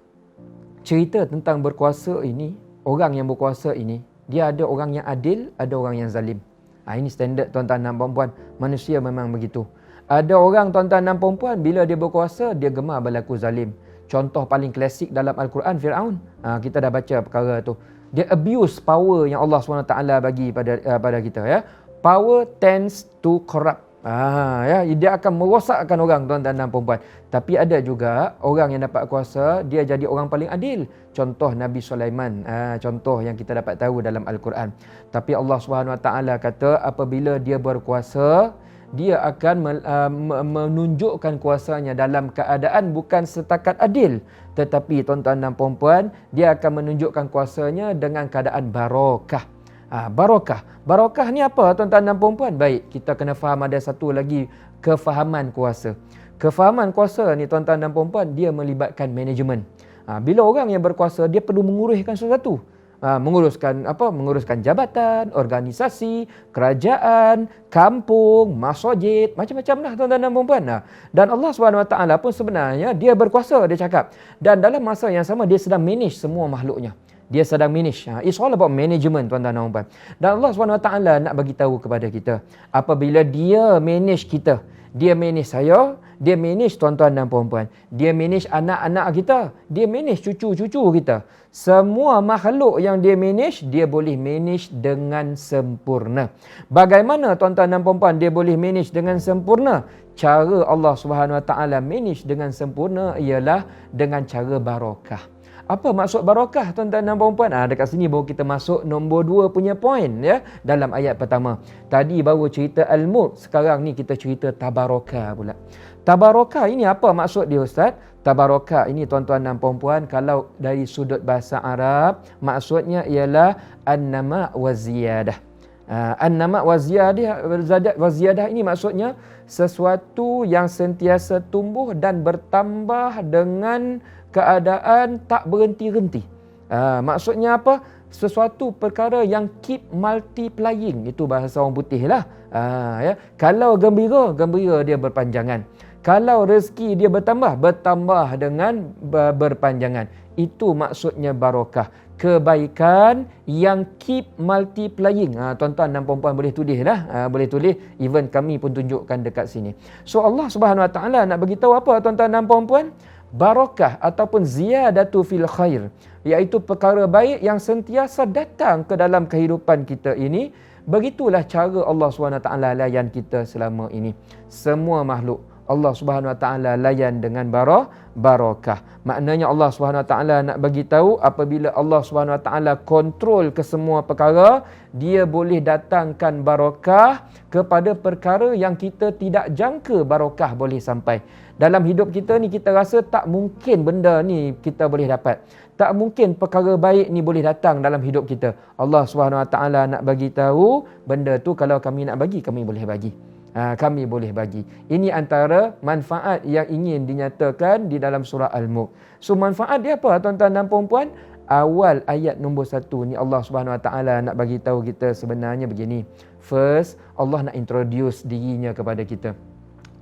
Cerita tentang berkuasa ini, orang yang berkuasa ini, dia ada orang yang adil, ada orang yang zalim. Ini standard tuan-tuan dan puan-puan. Manusia memang begitu. Ada orang tuan-tuan dan puan-puan, bila dia berkuasa, dia gemar berlaku zalim. Contoh paling klasik dalam Al-Quran, Fir'aun. Kita dah baca perkara tu. Dia abuse power yang Allah SWT bagi pada kita. Ya. Power tends to corrupt. Dia akan merosakkan orang, tuan-tuan dan puan-puan. Tapi ada juga orang yang dapat kuasa, dia jadi orang paling adil. Contoh Nabi Sulaiman, contoh yang kita dapat tahu dalam Al-Quran. Tapi Allah SWT kata apabila dia berkuasa, dia akan menunjukkan kuasanya dalam keadaan bukan setakat adil, tetapi tuan-tuan dan puan-puan, dia akan menunjukkan kuasanya dengan keadaan barakah. Barakah. Barakah ni apa, tuan-tuan dan puan-puan? Baik, kita kena faham ada satu lagi kefahaman kuasa. Kefahaman kuasa ni, tuan-tuan dan puan-puan, dia melibatkan manajemen. Bila orang yang berkuasa, dia perlu menguruskan sesuatu. Menguruskan jabatan, organisasi, kerajaan, kampung, masjid, macam-macam lah, tuan-tuan dan puan-puan. Dan Allah SWT pun sebenarnya dia berkuasa, dia cakap. Dan dalam masa yang sama, dia sedang manage semua makhluknya. Dia sedang manage. It's all about management, tuan-tuan dan puan-puan. Dan Allah SWT nak bagi tahu kepada kita, apabila dia manage kita, dia manage saya, dia manage tuan-tuan dan puan-puan, dia manage anak-anak kita, dia manage cucu-cucu kita. Semua makhluk yang dia manage, dia boleh manage dengan sempurna. Bagaimana tuan-tuan dan puan-puan dia boleh manage dengan sempurna? Cara Allah SWT manage dengan sempurna ialah dengan cara barakah. Apa maksud barakah, tuan-tuan dan puan-puan? Dekat sini baru kita masuk nombor 2 punya poin, ya, dalam ayat pertama. Tadi baru cerita al-mulk, sekarang ni kita cerita tabarakah pula. Tabarakah ini apa maksud dia, Ustaz? Tabarakah ini, tuan-tuan dan puan-puan, kalau dari sudut bahasa Arab, maksudnya ialah an-nama wa ziyadah. An-nama wa ziyadah ini maksudnya sesuatu yang sentiasa tumbuh dan bertambah dengan keadaan tak berhenti-henti. Maksudnya apa? Sesuatu perkara yang keep multiplying. Itu bahasa orang putih lah. Ya. Kalau gembira dia berpanjangan. Kalau rezeki dia bertambah dengan berpanjangan. Itu maksudnya barakah. Kebaikan yang keep multiplying. Tuan-tuan dan puan-puan boleh tulis lah. Boleh tulis. Even kami pun tunjukkan dekat sini. So Allah Subhanahu Wa Taala nak beritahu apa, tuan-tuan dan puan-puan? Barakah ataupun ziyadatu fil khair, iaitu perkara baik yang sentiasa datang ke dalam kehidupan kita ini. Begitulah cara Allah SWT layan kita selama ini. Semua makhluk Allah SWT layan dengan barakah. Maknanya Allah SWT nak bagi tahu apabila Allah SWT kontrol ke semua perkara, dia boleh datangkan barakah kepada perkara yang kita tidak jangka barakah boleh sampai. Dalam hidup kita ni kita rasa tak mungkin benda ni kita boleh dapat. Tak mungkin perkara baik ni boleh datang dalam hidup kita. Allah SWT nak bagi tahu benda tu kalau kami nak bagi, kami boleh bagi. Kami boleh bagi. Ini antara manfaat yang ingin dinyatakan di dalam surah Al-Mulk. So manfaat dia apa, tuan-tuan dan puan-puan? Awal ayat nombor 1 ni Allah SWT nak bagi tahu kita sebenarnya begini. First, Allah nak introduce dirinya kepada kita.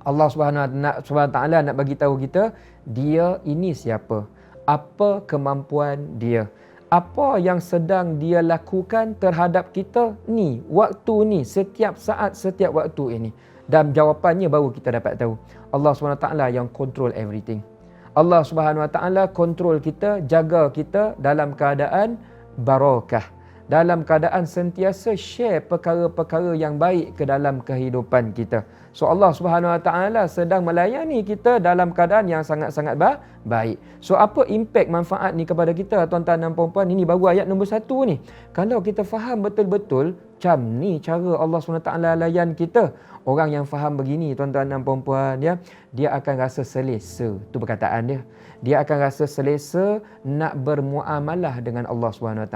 Allah SWT nak bagi tahu kita, dia ini siapa, apa kemampuan dia, apa yang sedang dia lakukan terhadap kita ni, waktu ni, setiap saat, setiap waktu ini. Dan jawapannya baru kita dapat tahu. Allah SWT yang control everything. Allah SWT control kita, jaga kita dalam keadaan barakah, dalam keadaan sentiasa share perkara-perkara yang baik ke dalam kehidupan kita. So Allah SWT sedang melayani kita dalam keadaan yang sangat-sangat baik. So apa impak manfaat ni kepada kita, tuan-tuan dan puan-puan? Ini baru ayat nombor 1 ni. Kalau kita faham betul-betul, macam ni cara Allah SWT layan kita. Orang yang faham begini tuan-tuan dan puan-puan, ya, dia akan rasa selesa. Itu perkataan dia. Dia akan rasa selesa nak bermuamalah dengan Allah SWT.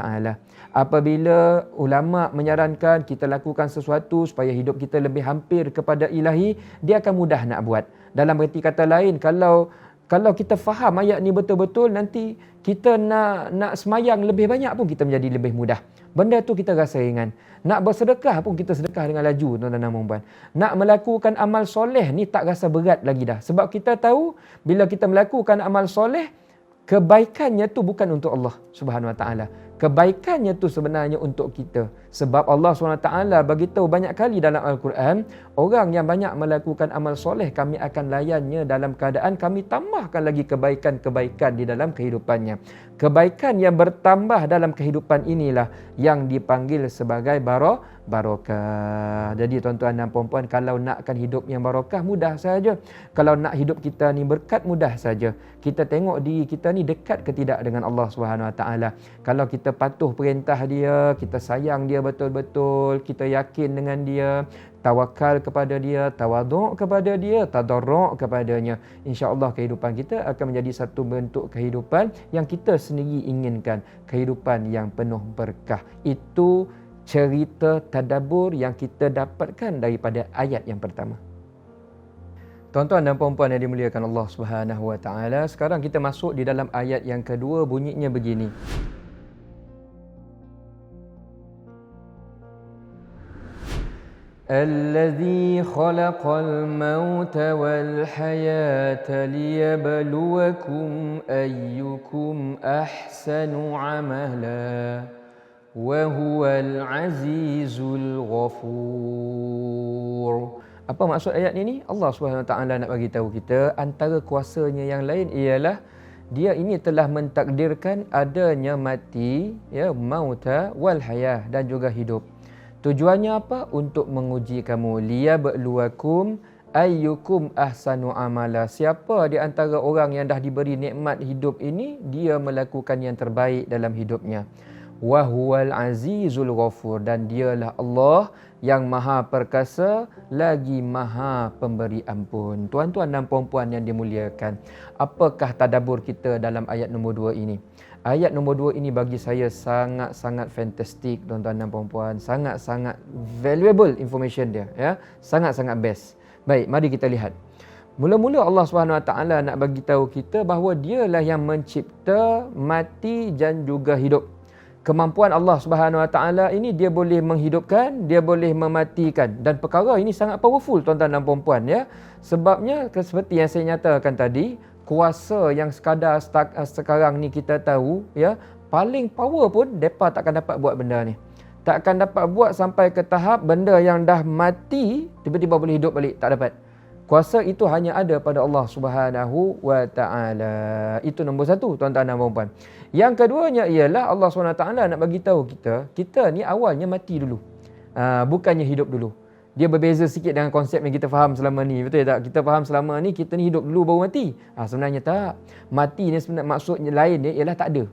Apabila ulama menyarankan kita lakukan sesuatu supaya hidup kita lebih hampir kepada ilahi, dia akan mudah nak buat. Dalam erti kata lain, kalau kita faham ayat ni betul-betul, nanti kita nak semayang lebih banyak pun kita menjadi lebih mudah. Benda tu kita rasa ringan. Nak bersedekah pun kita sedekah dengan laju, tuan-tuan dan puan-puan. Nak melakukan amal soleh ni tak rasa berat lagi dah. Sebab kita tahu bila kita melakukan amal soleh, kebaikannya tu bukan untuk Allah Subhanahu Wa Taala. Kebaikannya tu sebenarnya untuk kita. Sebab Allah SWT bagi tahu banyak kali dalam Al-Quran, orang yang banyak melakukan amal soleh, kami akan layannya dalam keadaan kami tambahkan lagi kebaikan-kebaikan di dalam kehidupannya. Kebaikan yang bertambah dalam kehidupan inilah yang dipanggil sebagai barokah. Jadi tuan-tuan dan puan-puan, kalau nakkan hidup yang barokah, mudah saja. Kalau nak hidup kita ni berkat, mudah saja. Kita tengok diri kita ni dekat ke tidak dengan Allah SWT. Kalau kita patuh perintah dia, kita sayang dia betul-betul, kita yakin dengan dia, tawakal kepada dia, tawaduk kepada dia, tadarruk kepadanya, insya-Allah kehidupan kita akan menjadi satu bentuk kehidupan yang kita sendiri inginkan, kehidupan yang penuh berkah. Itu cerita tadabbur yang kita dapatkan daripada ayat yang pertama. Tuan-tuan dan puan-puan yang dimuliakan Allah Subhanahu Wa Taala, sekarang kita masuk di dalam ayat yang kedua, bunyinya begini. الذي خلق الموت والحياة ليبلوكم أيكم أحسن عملا وهو العزيز الغفور. Apa maksud ayat ini? Allah SWT nak bagi tahu kita antara kuasanya yang lain ialah dia ini telah mentakdirkan adanya mati, ya, mauta wal hayah, dan juga hidup. Tujuannya apa? Untuk menguji kamu. Liyabluwakum ayyukum ahsanu amala. Siapa di antara orang yang dah diberi nikmat hidup ini, dia melakukan yang terbaik dalam hidupnya. Wa huwal azizul ghafur, dan dialah Allah yang maha perkasa lagi maha pemberi ampun. Tuan-tuan dan puan-puan yang dimuliakan, apakah tadabbur kita dalam ayat nombor 2 ini? Ayat nombor 2 ini bagi saya sangat-sangat fantastik, tuan-tuan dan puan-puan. Sangat-sangat valuable information dia, ya. Sangat-sangat best. Baik, mari kita lihat. Mula-mula Allah SWT nak bagi tahu kita bahawa dialah yang mencipta mati dan juga hidup. Kemampuan Allah SWT ini, dia boleh menghidupkan, dia boleh mematikan, dan perkara ini sangat powerful, tuan-tuan dan puan-puan, ya. Sebabnya seperti yang saya nyatakan tadi, kuasa yang sekadar sekarang ni kita tahu, ya, paling power pun depa takkan dapat buat benda ni. Takkan dapat buat sampai ke tahap benda yang dah mati tiba-tiba boleh hidup balik, tak dapat. Kuasa itu hanya ada pada Allah Subhanahu Wa Taala. Itu nombor 1, tuan-tuan dan puan-puan. Yang keduanya ialah Allah SWT nak bagi tahu kita ni awalnya mati dulu. Bukannya hidup dulu. Dia berbeza sikit dengan konsep yang kita faham selama ni. Betul tak? Kita faham selama ni kita ni hidup dulu baru mati. Sebenarnya tak. Mati ni sebenarnya maksudnya lain dia ialah tak ada.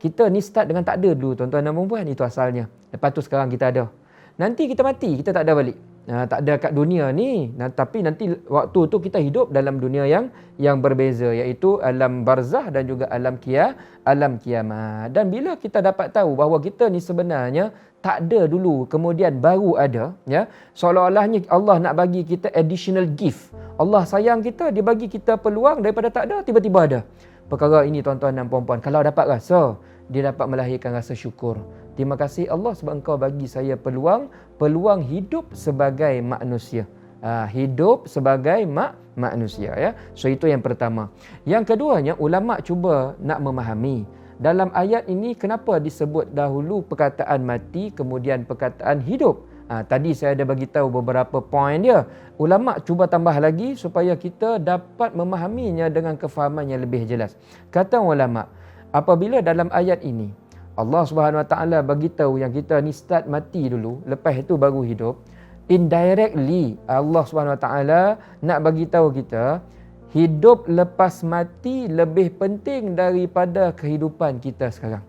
Kita ni start dengan tak ada dulu, tuan-tuan dan puan-puan. Itu asalnya. Lepas tu sekarang kita ada. Nanti kita mati, kita tak ada balik. Tak ada kat dunia ni. Tapi nanti waktu tu kita hidup dalam dunia yang berbeza, iaitu alam barzah dan juga alam kiamat. Dan bila kita dapat tahu bahawa kita ni sebenarnya tak ada dulu, kemudian baru ada, ya, seolah-olahnya Allah nak bagi kita additional gift. Allah sayang kita, dia bagi kita peluang daripada tak ada tiba-tiba ada. Perkara ini, tuan-tuan dan puan-puan, kalau dapat rasa, dia dapat melahirkan rasa syukur. Terima kasih Allah sebab engkau bagi saya peluang hidup sebagai manusia. Hidup sebagai manusia, ya. So itu yang pertama. Yang keduanya, ulama cuba nak memahami dalam ayat ini kenapa disebut dahulu perkataan mati kemudian perkataan hidup. Tadi saya ada bagi tahu beberapa poin dia. Ulama cuba tambah lagi supaya kita dapat memahaminya dengan kefahaman yang lebih jelas. Kata ulama, apabila dalam ayat ini Allah Subhanahu Wa Taala bagi tahu yang kita ni start mati dulu, lepas itu baru hidup, indirectly Allah Subhanahu Wa Taala nak bagi tahu kita hidup lepas mati lebih penting daripada kehidupan kita sekarang.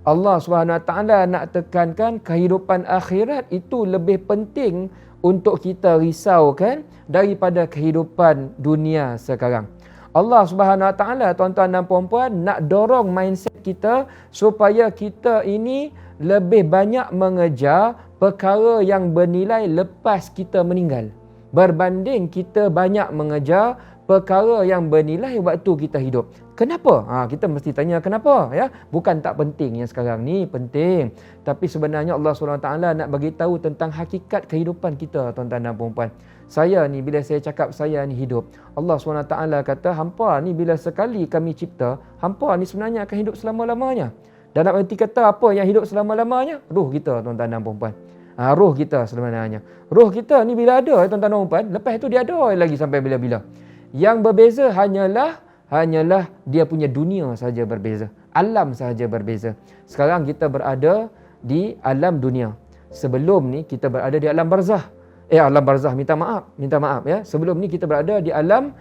Allah SWT nak tekankan kehidupan akhirat itu lebih penting untuk kita risaukan daripada kehidupan dunia sekarang. Allah SWT, tuan-tuan dan puan-puan, nak dorong mindset kita supaya kita ini lebih banyak mengejar perkara yang bernilai lepas kita meninggal, berbanding kita banyak mengejar perkara yang bernilai waktu kita hidup. Kenapa? Kita mesti tanya kenapa, ya. Bukan tak penting yang sekarang ni, penting. Tapi sebenarnya Allah SWT nak bagi tahu tentang hakikat kehidupan kita, tuan-tuan dan puan-puan. Saya ni, bila saya cakap saya ni hidup, Allah SWT kata, hampa ni bila sekali kami cipta, hampa ni sebenarnya akan hidup selama-lamanya. Dan nak berhenti kata apa yang hidup selama-lamanya? Ruh kita, tuan-tuan dan puan-puan. Ruh kita sebenarnya. Ruh kita ni bila ada, tuan-tuan dan puan-puan, lepas itu dia ada lagi sampai bila-bila. Yang berbeza hanyalah dia punya dunia saja berbeza. Alam sahaja berbeza. Sekarang kita berada di alam dunia. Sebelum ni kita berada di alam barzah. Alam barzah, minta maaf ya. Sebelum ni kita berada di alam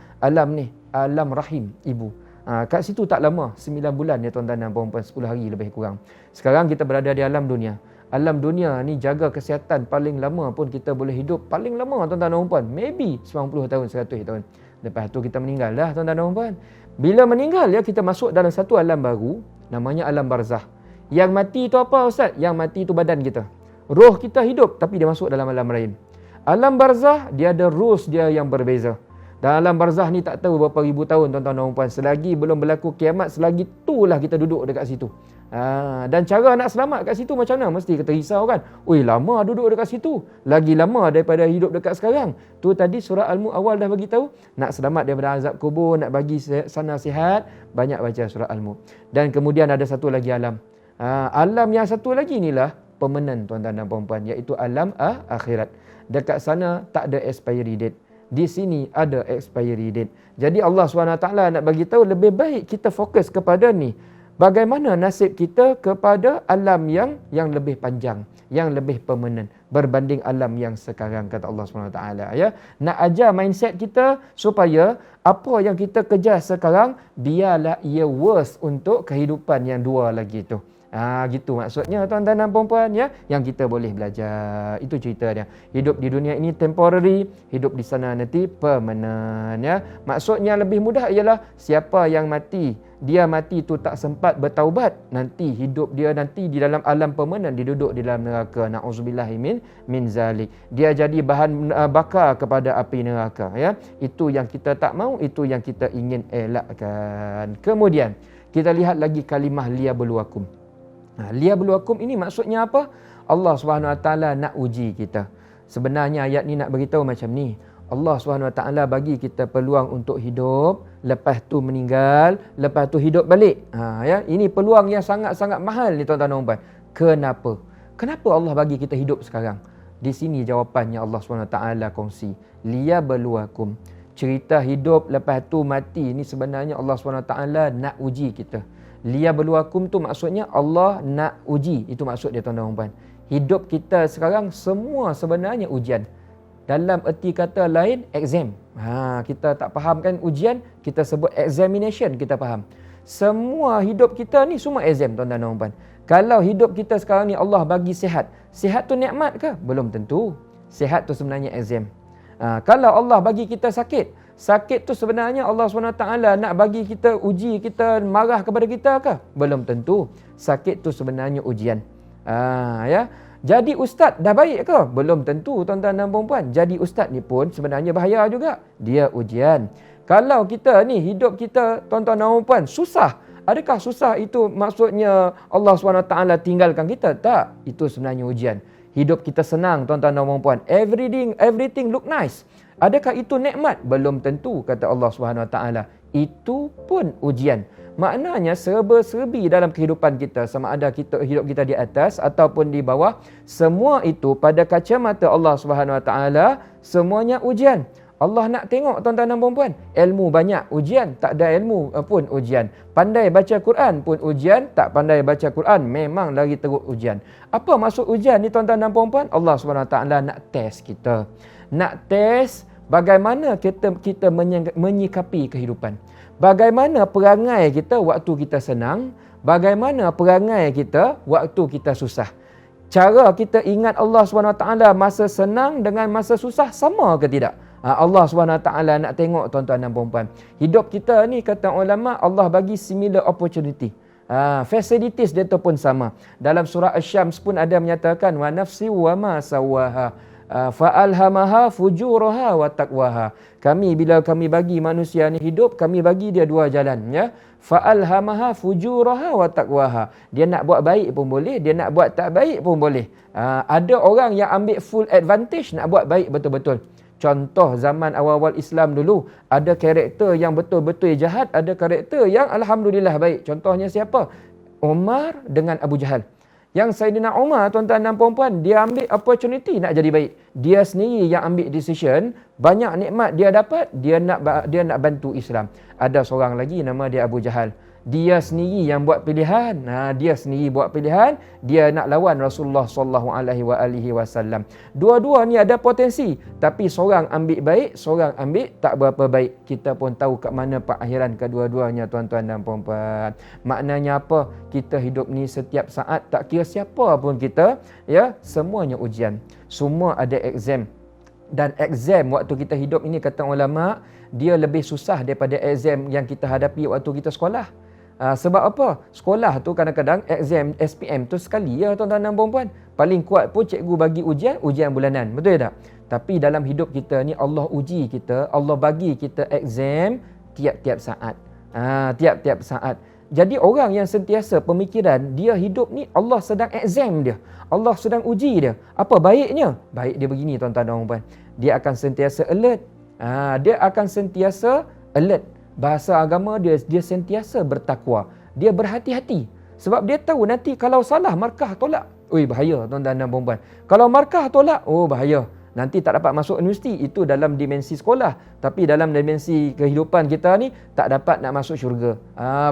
rahim ibu. Kat situ tak lama, 9 bulan ya tuan-tuan dan puan-puan, 10 hari lebih kurang. Sekarang kita berada di alam dunia. Alam dunia ni jaga kesihatan paling lama pun kita boleh hidup paling lama tuan-tuan dan puan-puan. Maybe 90 tahun, 100 tahun. Lepas tu kita meninggal dah tuan-tuan dan puan-puan. Bila meninggal ya, kita masuk dalam satu alam baru, namanya alam barzah. Yang mati tu apa Ustaz? Yang mati tu badan kita. Roh kita hidup tapi dia masuk dalam alam lain. Alam barzah dia ada rules dia yang berbeza. Dan alam barzah ni tak tahu berapa ribu tahun tuan-tuan dan puan-puan. Selagi belum berlaku kiamat, selagi itulah kita duduk dekat situ. Dan cara nak selamat kat situ macam mana? Mesti kita risau kan. Oi, lama duduk dekat situ. Lagi lama daripada hidup dekat sekarang. Tu tadi surah Al-Mulk awal dah bagi tahu. Nak selamat daripada azab kubur, nak bagi sana sihat, banyak baca surah Al-Mulk. Dan kemudian ada satu lagi alam. Alam yang satu lagi inilah permanen tuan-tuan dan puan-puan, iaitu alam akhirat. Dekat sana tak ada expiry date. Di sini ada expiry date. Jadi Allah SWT nak bagi tahu lebih baik kita fokus kepada ni. Bagaimana nasib kita kepada alam yang lebih panjang, yang lebih permanen berbanding alam yang sekarang, kata Allah SWT ya. Nak ajar mindset kita supaya apa yang kita kejar sekarang biarlah ia worse untuk kehidupan yang dua lagi tu. Gitu maksudnya tuan-tuan dan puan-puan ya, yang kita boleh belajar. Itu cerita dia. Hidup di dunia ini temporary, hidup di sana nanti permanent ya. Maksudnya lebih mudah ialah siapa yang mati, dia mati tu tak sempat bertaubat, nanti hidup dia nanti di dalam alam permanent, diduduk di dalam neraka. Nauzubillahi min zalik. Dia jadi bahan bakar kepada api neraka ya. Itu yang kita tak mau, itu yang kita ingin elakkan. Kemudian kita lihat lagi kalimah liyabluwakum. Liyabluwakum ini maksudnya apa? Allah SWT nak uji kita. Sebenarnya ayat ni nak beritahu macam ni. Allah SWT bagi kita peluang untuk hidup, lepas tu meninggal, lepas tu hidup balik. Ya, ini peluang yang sangat-sangat mahal ni tuan-tuan dan puan. Kenapa? Kenapa Allah bagi kita hidup sekarang? Di sini jawapannya Allah SWT kongsi. Liyabluwakum. Cerita hidup lepas tu mati ni sebenarnya Allah SWT nak uji kita. Liyabluwakum tu maksudnya Allah nak uji. Itu maksud dia tuan-tuan dan puan. Hidup kita sekarang semua sebenarnya ujian. Dalam erti kata lain, exam. Kita tak faham kan ujian, kita sebut examination, kita faham. Semua hidup kita ni semua exam tuan-tuan dan puan. Kalau hidup kita sekarang ni Allah bagi sihat. Sihat tu nikmat ke? Belum tentu. Sihat tu sebenarnya exam. Kalau Allah bagi kita sakit, sakit tu sebenarnya Allah SWT nak bagi kita uji kita, marah kepada kita ke? Belum tentu. Sakit tu sebenarnya ujian. Ya. Jadi ustaz dah baik ke? Belum tentu tuan-tuan dan puan-puan. Jadi ustaz ni pun sebenarnya bahaya juga. Dia ujian. Kalau kita ni hidup kita tuan-tuan dan puan susah, adakah susah itu maksudnya Allah SWT tinggalkan kita? Tak. Itu sebenarnya ujian. Hidup kita senang tuan-tuan dan puan-puan. Everything look nice. Adakah itu nikmat? Belum tentu, kata Allah SWT. Itu pun ujian. Maknanya serba-serbi dalam kehidupan kita, sama ada hidup kita di atas ataupun di bawah, semua itu pada kacamata Allah SWT semuanya ujian. Allah nak tengok tuan-tuan dan puan-puan, ilmu banyak ujian, tak ada ilmu pun ujian. Pandai baca Quran pun ujian, tak pandai baca Quran memang lagi teruk ujian. Apa maksud ujian ni tuan-tuan dan puan-puan? Allah SWT nak test kita. Nak test bagaimana kita menyikapi kehidupan. Bagaimana perangai kita waktu kita senang, bagaimana perangai kita waktu kita susah. Cara kita ingat Allah SWT masa senang dengan masa susah sama ke tidak? Allah SWT nak tengok tuan-tuan dan puan-puan. Hidup kita ni kata ulama Allah bagi similar opportunity. Facilities dia tu pun sama. Dalam surah Asy-Syams pun ada menyatakan wa nafsi wa ma sawaha fa'alhamaha fujuraha wa taqwaha. Bila kami bagi manusia ni hidup, kami bagi dia dua jalan, ya. Fa'alhamaha fujuraha wa taqwaha. Dia nak buat baik pun boleh, dia nak buat tak baik pun boleh. Ada orang yang ambil full advantage nak buat baik betul-betul. Contoh zaman awal-awal Islam dulu, ada karakter yang betul-betul jahat, ada karakter yang alhamdulillah baik. Contohnya siapa? Umar dengan Abu Jahal. Yang Saidina Umar, tuan-tuan dan puan-puan, dia ambil opportunity nak jadi baik. Dia sendiri yang ambil decision, banyak nikmat dia dapat, dia nak bantu Islam. Ada seorang lagi nama dia Abu Jahal. Dia sendiri yang buat pilihan. Dia nak lawan Rasulullah SAW. Dua-dua ni ada potensi, tapi seorang ambil baik, seorang ambil tak berapa baik. Kita pun tahu kat mana perakhiran kedua-duanya, tuan-tuan dan puan-puan. Maknanya apa? Kita hidup ni setiap saat, tak kira siapa pun kita, ya, semuanya ujian. Semua ada exam. Dan exam waktu kita hidup ini, kata ulama, dia lebih susah daripada exam yang kita hadapi waktu kita sekolah. Sebab apa? Sekolah tu kadang-kadang exam SPM tu sekali ya, tuan-tuan dan puan-puan. Paling kuat pun cikgu bagi ujian bulanan. Betul tak? Tapi dalam hidup kita ni Allah uji kita, Allah bagi kita exam tiap-tiap saat. Tiap-tiap saat. Jadi orang yang sentiasa pemikiran dia hidup ni Allah sedang exam dia. Allah sedang uji dia. Apa baiknya? Baik dia begini, tuan-tuan dan puan-puan. Dia akan sentiasa alert. Dia akan sentiasa alert. Bahasa agama dia sentiasa bertakwa. Dia berhati-hati. Sebab dia tahu nanti kalau salah markah tolak. Bahaya, tuan-tuan dan puan-puan. Kalau markah tolak, bahaya. Nanti tak dapat masuk universiti. Itu dalam dimensi sekolah. Tapi dalam dimensi kehidupan kita ni, tak dapat nak masuk syurga.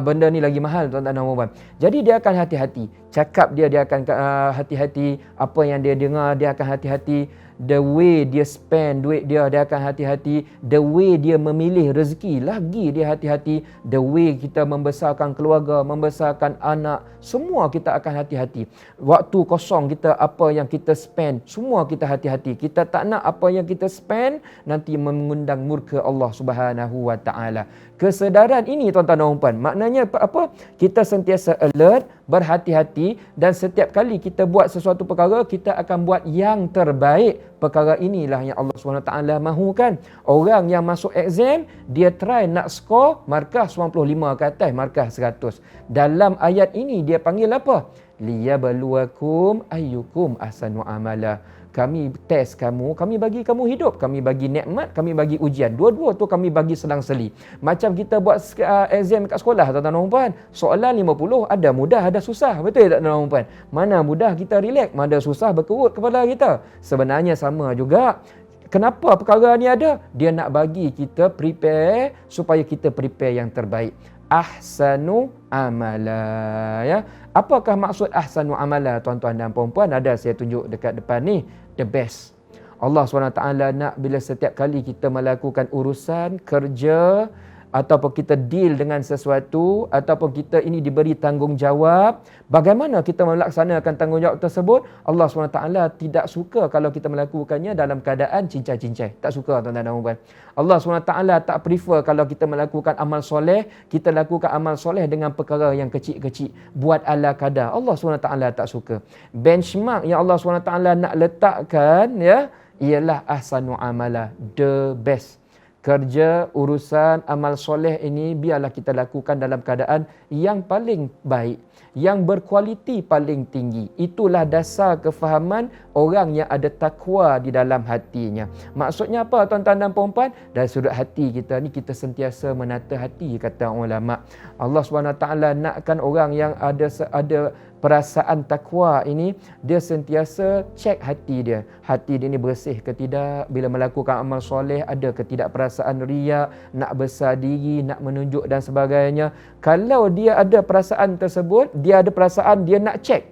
Benda ni lagi mahal, tuan-tuan dan puan-puan. Jadi dia akan hati-hati. Cakap dia akan hati-hati. Apa yang dia dengar, dia akan hati-hati. The way dia spend duit dia akan hati-hati. The way dia memilih rezeki, lagi dia hati-hati. The way kita membesarkan keluarga, membesarkan anak, semua kita akan hati-hati. Waktu kosong kita, apa yang kita spend, semua kita hati-hati. Kita tak nak apa yang kita spend nanti mengundang murka Allah Subhanahu Wa Taala. Kesedaran ini, tuan-tuan dan puan, maknanya apa? Kita sentiasa alert, berhati-hati, dan setiap kali kita buat sesuatu perkara, kita akan buat yang terbaik. Perkara inilah yang Allah SWT mahukan. Orang yang masuk exam, dia try nak skor markah 95 ke atas, markah 100. Dalam ayat ini dia panggil apa? Liyabluwakum ayyukum ahsanu amala. Kami test kamu, kami bagi kamu hidup, kami bagi nikmat, kami bagi ujian. Dua-dua tu kami bagi selang-seli. Macam kita buat exam kat sekolah, tuan-tuan dan puan. Soalan 50, ada mudah, ada susah. Betul tak, tuan-tuan dan puan? Mana mudah kita relax, mana susah berkerut kepala kita. Sebenarnya sama juga. Kenapa perkara ni ada? Dia nak bagi kita prepare supaya kita prepare yang terbaik. Ahsanu amala, ya. Apakah maksud ahsanu amala, tuan-tuan dan puan-puan? Ada saya tunjuk dekat depan ni, the best. Allah SWT nak bila setiap kali kita melakukan urusan kerja ataupun kita deal dengan sesuatu ataupun kita ini diberi tanggungjawab, bagaimana kita melaksanakan tanggungjawab tersebut? Allah SWT tidak suka kalau kita melakukannya dalam keadaan cincai-cincai. Tak suka, tuan-tuan dan puan. Allah SWT tak prefer kalau kita melakukan amal soleh, kita lakukan amal soleh dengan perkara yang kecil-kecil, buat ala kadar. Allah SWT tak suka. Benchmark yang Allah SWT nak letakkan, ya, ialah ahsanu amala, the best. Kerja, urusan, amal soleh ini biarlah kita lakukan dalam keadaan yang paling baik, yang berkualiti paling tinggi. Itulah dasar kefahaman orang yang ada takwa di dalam hatinya. Maksudnya apa, tuan-tuan dan puan-puan? Dari sudut hati kita ni, kita sentiasa menata hati, kata ulama. Allah SWT nakkan orang yang ada perasaan takwa ini, dia sentiasa cek hati dia. Hati dia ni bersih ke tidak? Bila melakukan amal soleh, ada ke tidak perasaan riak, nak besar diri, nak menunjuk dan sebagainya. Kalau dia ada perasaan tersebut, dia ada perasaan dia nak cek.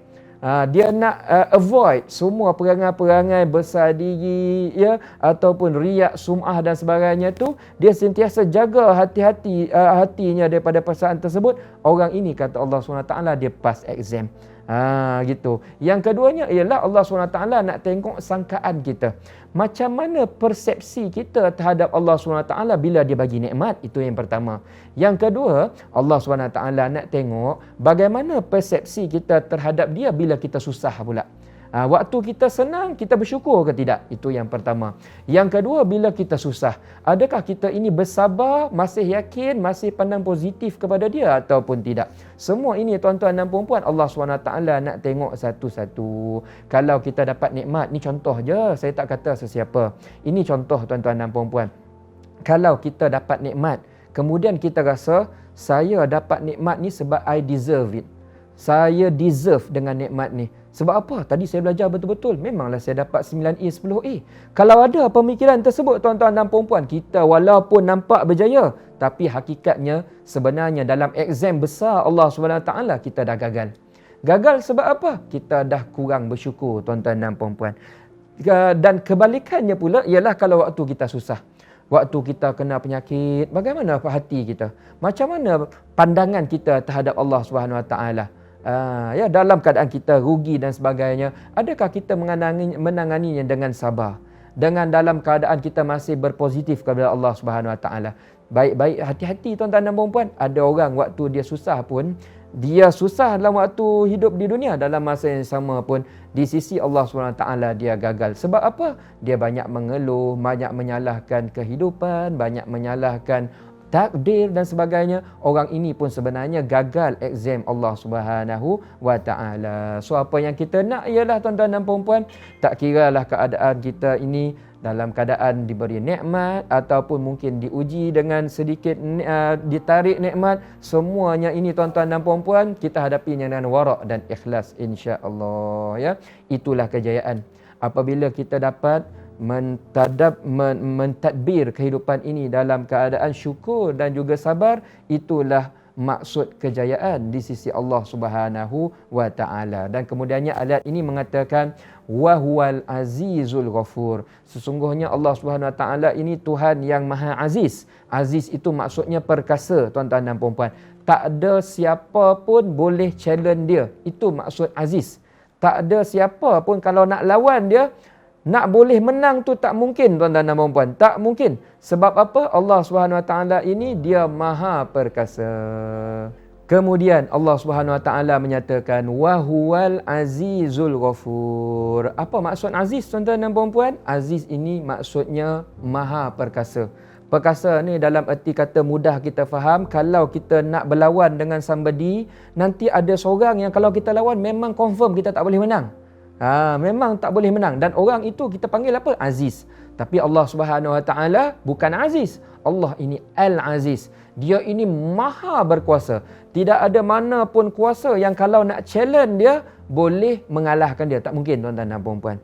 Dia nak avoid semua perangai-perangai besar diri, ya, ataupun riak, sum'ah dan sebagainya tu. Dia sentiasa jaga hati-hati hatinya daripada perasaan tersebut. Orang ini kata Allah SWT dia pass exam. Gitu. Yang keduanya ialah Allah SWT nak tengok sangkaan kita. Macam mana persepsi kita terhadap Allah SWT bila dia bagi nikmat. Itu yang pertama. Yang kedua, Allah SWT nak tengok bagaimana persepsi kita terhadap dia bila kita susah pula. Waktu kita senang, kita bersyukur ke tidak? Itu yang pertama. Yang kedua, bila kita susah, adakah kita ini bersabar, masih yakin, masih pandang positif kepada dia ataupun tidak? Semua ini tuan-tuan dan puan-puan, Allah SWT nak tengok satu-satu. Kalau kita dapat nikmat, ni contoh je, saya tak kata sesiapa. Ini contoh tuan-tuan dan puan-puan. Kalau kita dapat nikmat, kemudian kita rasa, saya dapat nikmat ni sebab I deserve it. Saya deserve dengan nikmat ni. Sebab apa? Tadi saya belajar betul-betul. Memanglah saya dapat 9A, 10A. Kalau ada pemikiran tersebut tuan-tuan dan puan-puan, kita walaupun nampak berjaya, tapi hakikatnya sebenarnya dalam exam besar Allah SWT kita dah gagal. Gagal sebab apa? Kita dah kurang bersyukur tuan-tuan dan puan-puan. Dan kebalikannya pula ialah kalau waktu kita susah. Waktu kita kena penyakit, bagaimana hati kita? Macam mana pandangan kita terhadap Allah SWT? Ya, dalam keadaan kita rugi dan sebagainya, adakah kita menanganinya dengan sabar? Dengan dalam keadaan kita masih berpositif kepada Allah SWT. Baik-baik, hati-hati tuan-tuan dan puan-puan. Ada orang waktu dia susah pun, dia susah dalam waktu hidup di dunia, dalam masa yang sama pun di sisi Allah SWT dia gagal. Sebab apa? Dia banyak mengeluh, banyak menyalahkan kehidupan, banyak menyalahkan takdir dan sebagainya. Orang ini pun sebenarnya gagal exam Allah SWT. So apa yang kita nak ialah tuan-tuan dan puan-puan, tak kiralah keadaan kita ini dalam keadaan diberi nikmat ataupun mungkin diuji dengan sedikit ditarik nikmat, semuanya ini tuan-tuan dan puan-puan kita hadapinya dengan warak dan ikhlas, insya-Allah, ya. Itulah kejayaan. Apabila kita dapat mentadbir kehidupan ini dalam keadaan syukur dan juga sabar, itulah maksud kejayaan di sisi Allah Subhanahu wa taala. Dan kemudiannya ayat ini mengatakan wa huwal azizul ghafur. Sesungguhnya Allah Subhanahu wa taala ini Tuhan yang Maha Aziz. Aziz itu maksudnya perkasa tuan-tuan dan puan-puan. Tak ada siapa pun boleh challenge dia. Itu maksud aziz. Tak ada siapa pun kalau nak lawan dia, nak boleh menang tu tak mungkin tuan-tuan dan puan-puan. Tak mungkin. Sebab apa? Allah Subhanahu Wa Taala ini dia Maha Perkasa. Kemudian Allah Subhanahu Wa Taala menyatakan wa huwal azizul ghafur. Apa maksud aziz tuan-tuan dan puan-puan? Aziz ini maksudnya Maha Perkasa. Perkasa ni dalam erti kata mudah kita faham. Kalau kita nak berlawan dengan somebody, nanti ada seorang yang kalau kita lawan memang confirm kita tak boleh menang. Memang tak boleh menang. Dan orang itu kita panggil apa? Aziz. Tapi Allah Subhanahu Wa Taala bukan Aziz. Allah ini Al-Aziz. Dia ini maha berkuasa. Tidak ada mana pun kuasa yang kalau nak challenge dia, boleh mengalahkan dia. Tak mungkin tuan-tuan dan puan-puan.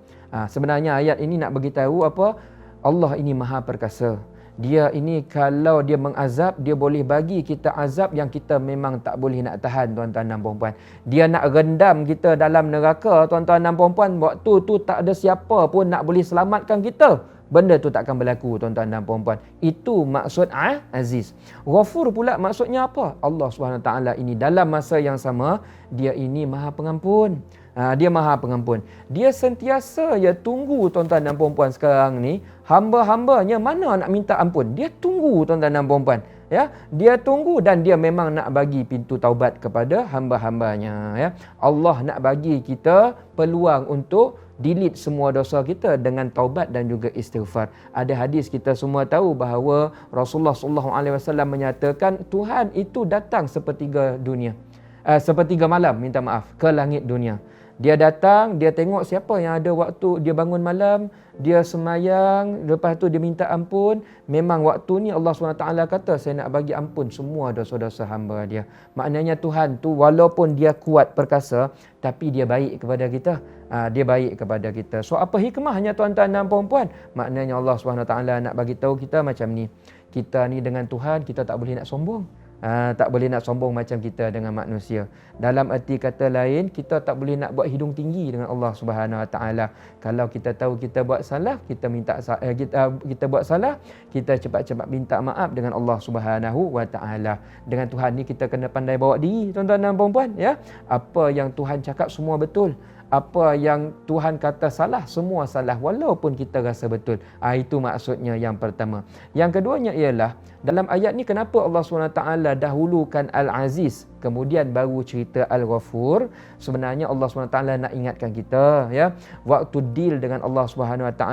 Sebenarnya ayat ini nak beritahu apa? Allah ini maha perkasa. Dia ini kalau dia mengazab, dia boleh bagi kita azab yang kita memang tak boleh nak tahan tuan-tuan dan puan-puan. Dia nak rendam kita dalam neraka tuan-tuan dan puan-puan. Waktu tu tak ada siapa pun nak boleh selamatkan kita. Benda tu tak akan berlaku tuan-tuan dan puan-puan. Itu maksud Aziz. Ghafur pula maksudnya apa? Allah SWT ini dalam masa yang sama, dia ini maha pengampun. Dia maha pengampun. Dia sentiasa tunggu tuan-tuan dan puan-puan sekarang ni, hamba-hambanya mana nak minta ampun. Dia tunggu tuan-tuan dan puan-puan. Ya, dia tunggu dan dia memang nak bagi pintu taubat kepada hamba-hambanya. Ya, Allah nak bagi kita peluang untuk delete semua dosa kita dengan taubat dan juga istighfar. Ada hadis kita semua tahu bahawa Rasulullah SAW menyatakan Tuhan itu datang sepertiga dunia. Sepertiga malam, minta maaf, ke langit dunia. Dia datang, dia tengok siapa yang ada waktu dia bangun malam, dia semayang, lepas tu dia minta ampun. Memang waktu ni Allah SWT kata, saya nak bagi ampun semua dosa-dosa hamba dia. Maknanya Tuhan tu walaupun dia kuat perkasa, tapi dia baik kepada kita. Dia baik kepada kita. So apa hikmahnya tuan-tuan dan puan-puan? Maknanya Allah SWT nak bagi tahu kita macam ni. Kita ni dengan Tuhan, kita tak boleh nak sombong. Tak boleh nak sombong macam kita dengan manusia. Dalam erti kata lain, kita tak boleh nak buat hidung tinggi dengan Allah Subhanahu Wa Taala. Kalau kita tahu kita buat salah, kita kita buat salah, kita cepat-cepat minta maaf dengan Allah Subhanahu Wa Taala. Dengan Tuhan ni kita kena pandai bawa diri, tuan-tuan dan puan-puan, ya. Apa yang Tuhan cakap semua betul. Apa yang Tuhan kata salah, semua salah walaupun kita rasa betul. Itu maksudnya yang pertama. Yang keduanya ialah, dalam ayat ni kenapa Allah SWT dahulukan Al-Aziz, kemudian baru cerita Al-Ghafur? Sebenarnya Allah SWT nak ingatkan kita, ya, waktu deal dengan Allah SWT,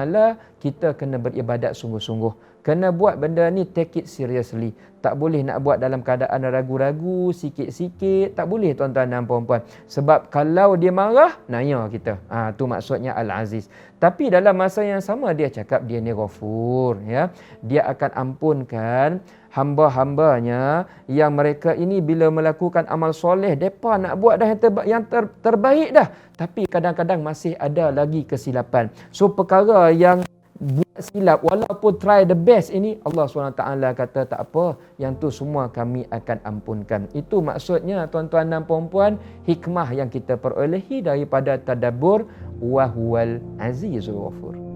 kita kena beribadat sungguh-sungguh. Kena buat benda ni, take it seriously. Tak boleh nak buat dalam keadaan ragu-ragu, sikit-sikit. Tak boleh, tuan-tuan dan puan-puan. Sebab kalau dia marah, naya kita. Tu maksudnya Al-Aziz. Tapi dalam masa yang sama, dia cakap dia ni Ghafur, ya. Dia akan ampunkan hamba-hambanya yang mereka ini bila melakukan amal soleh, mereka nak buat dah yang terbaik dah. Tapi kadang-kadang masih ada lagi kesilapan. So perkara yang buat silap, walaupun try the best ini, Allah SWT kata tak apa, yang tu semua kami akan ampunkan. Itu maksudnya, tuan-tuan dan puan-puan, hikmah yang kita perolehi daripada tadabbur wa huwal azizul ghafur.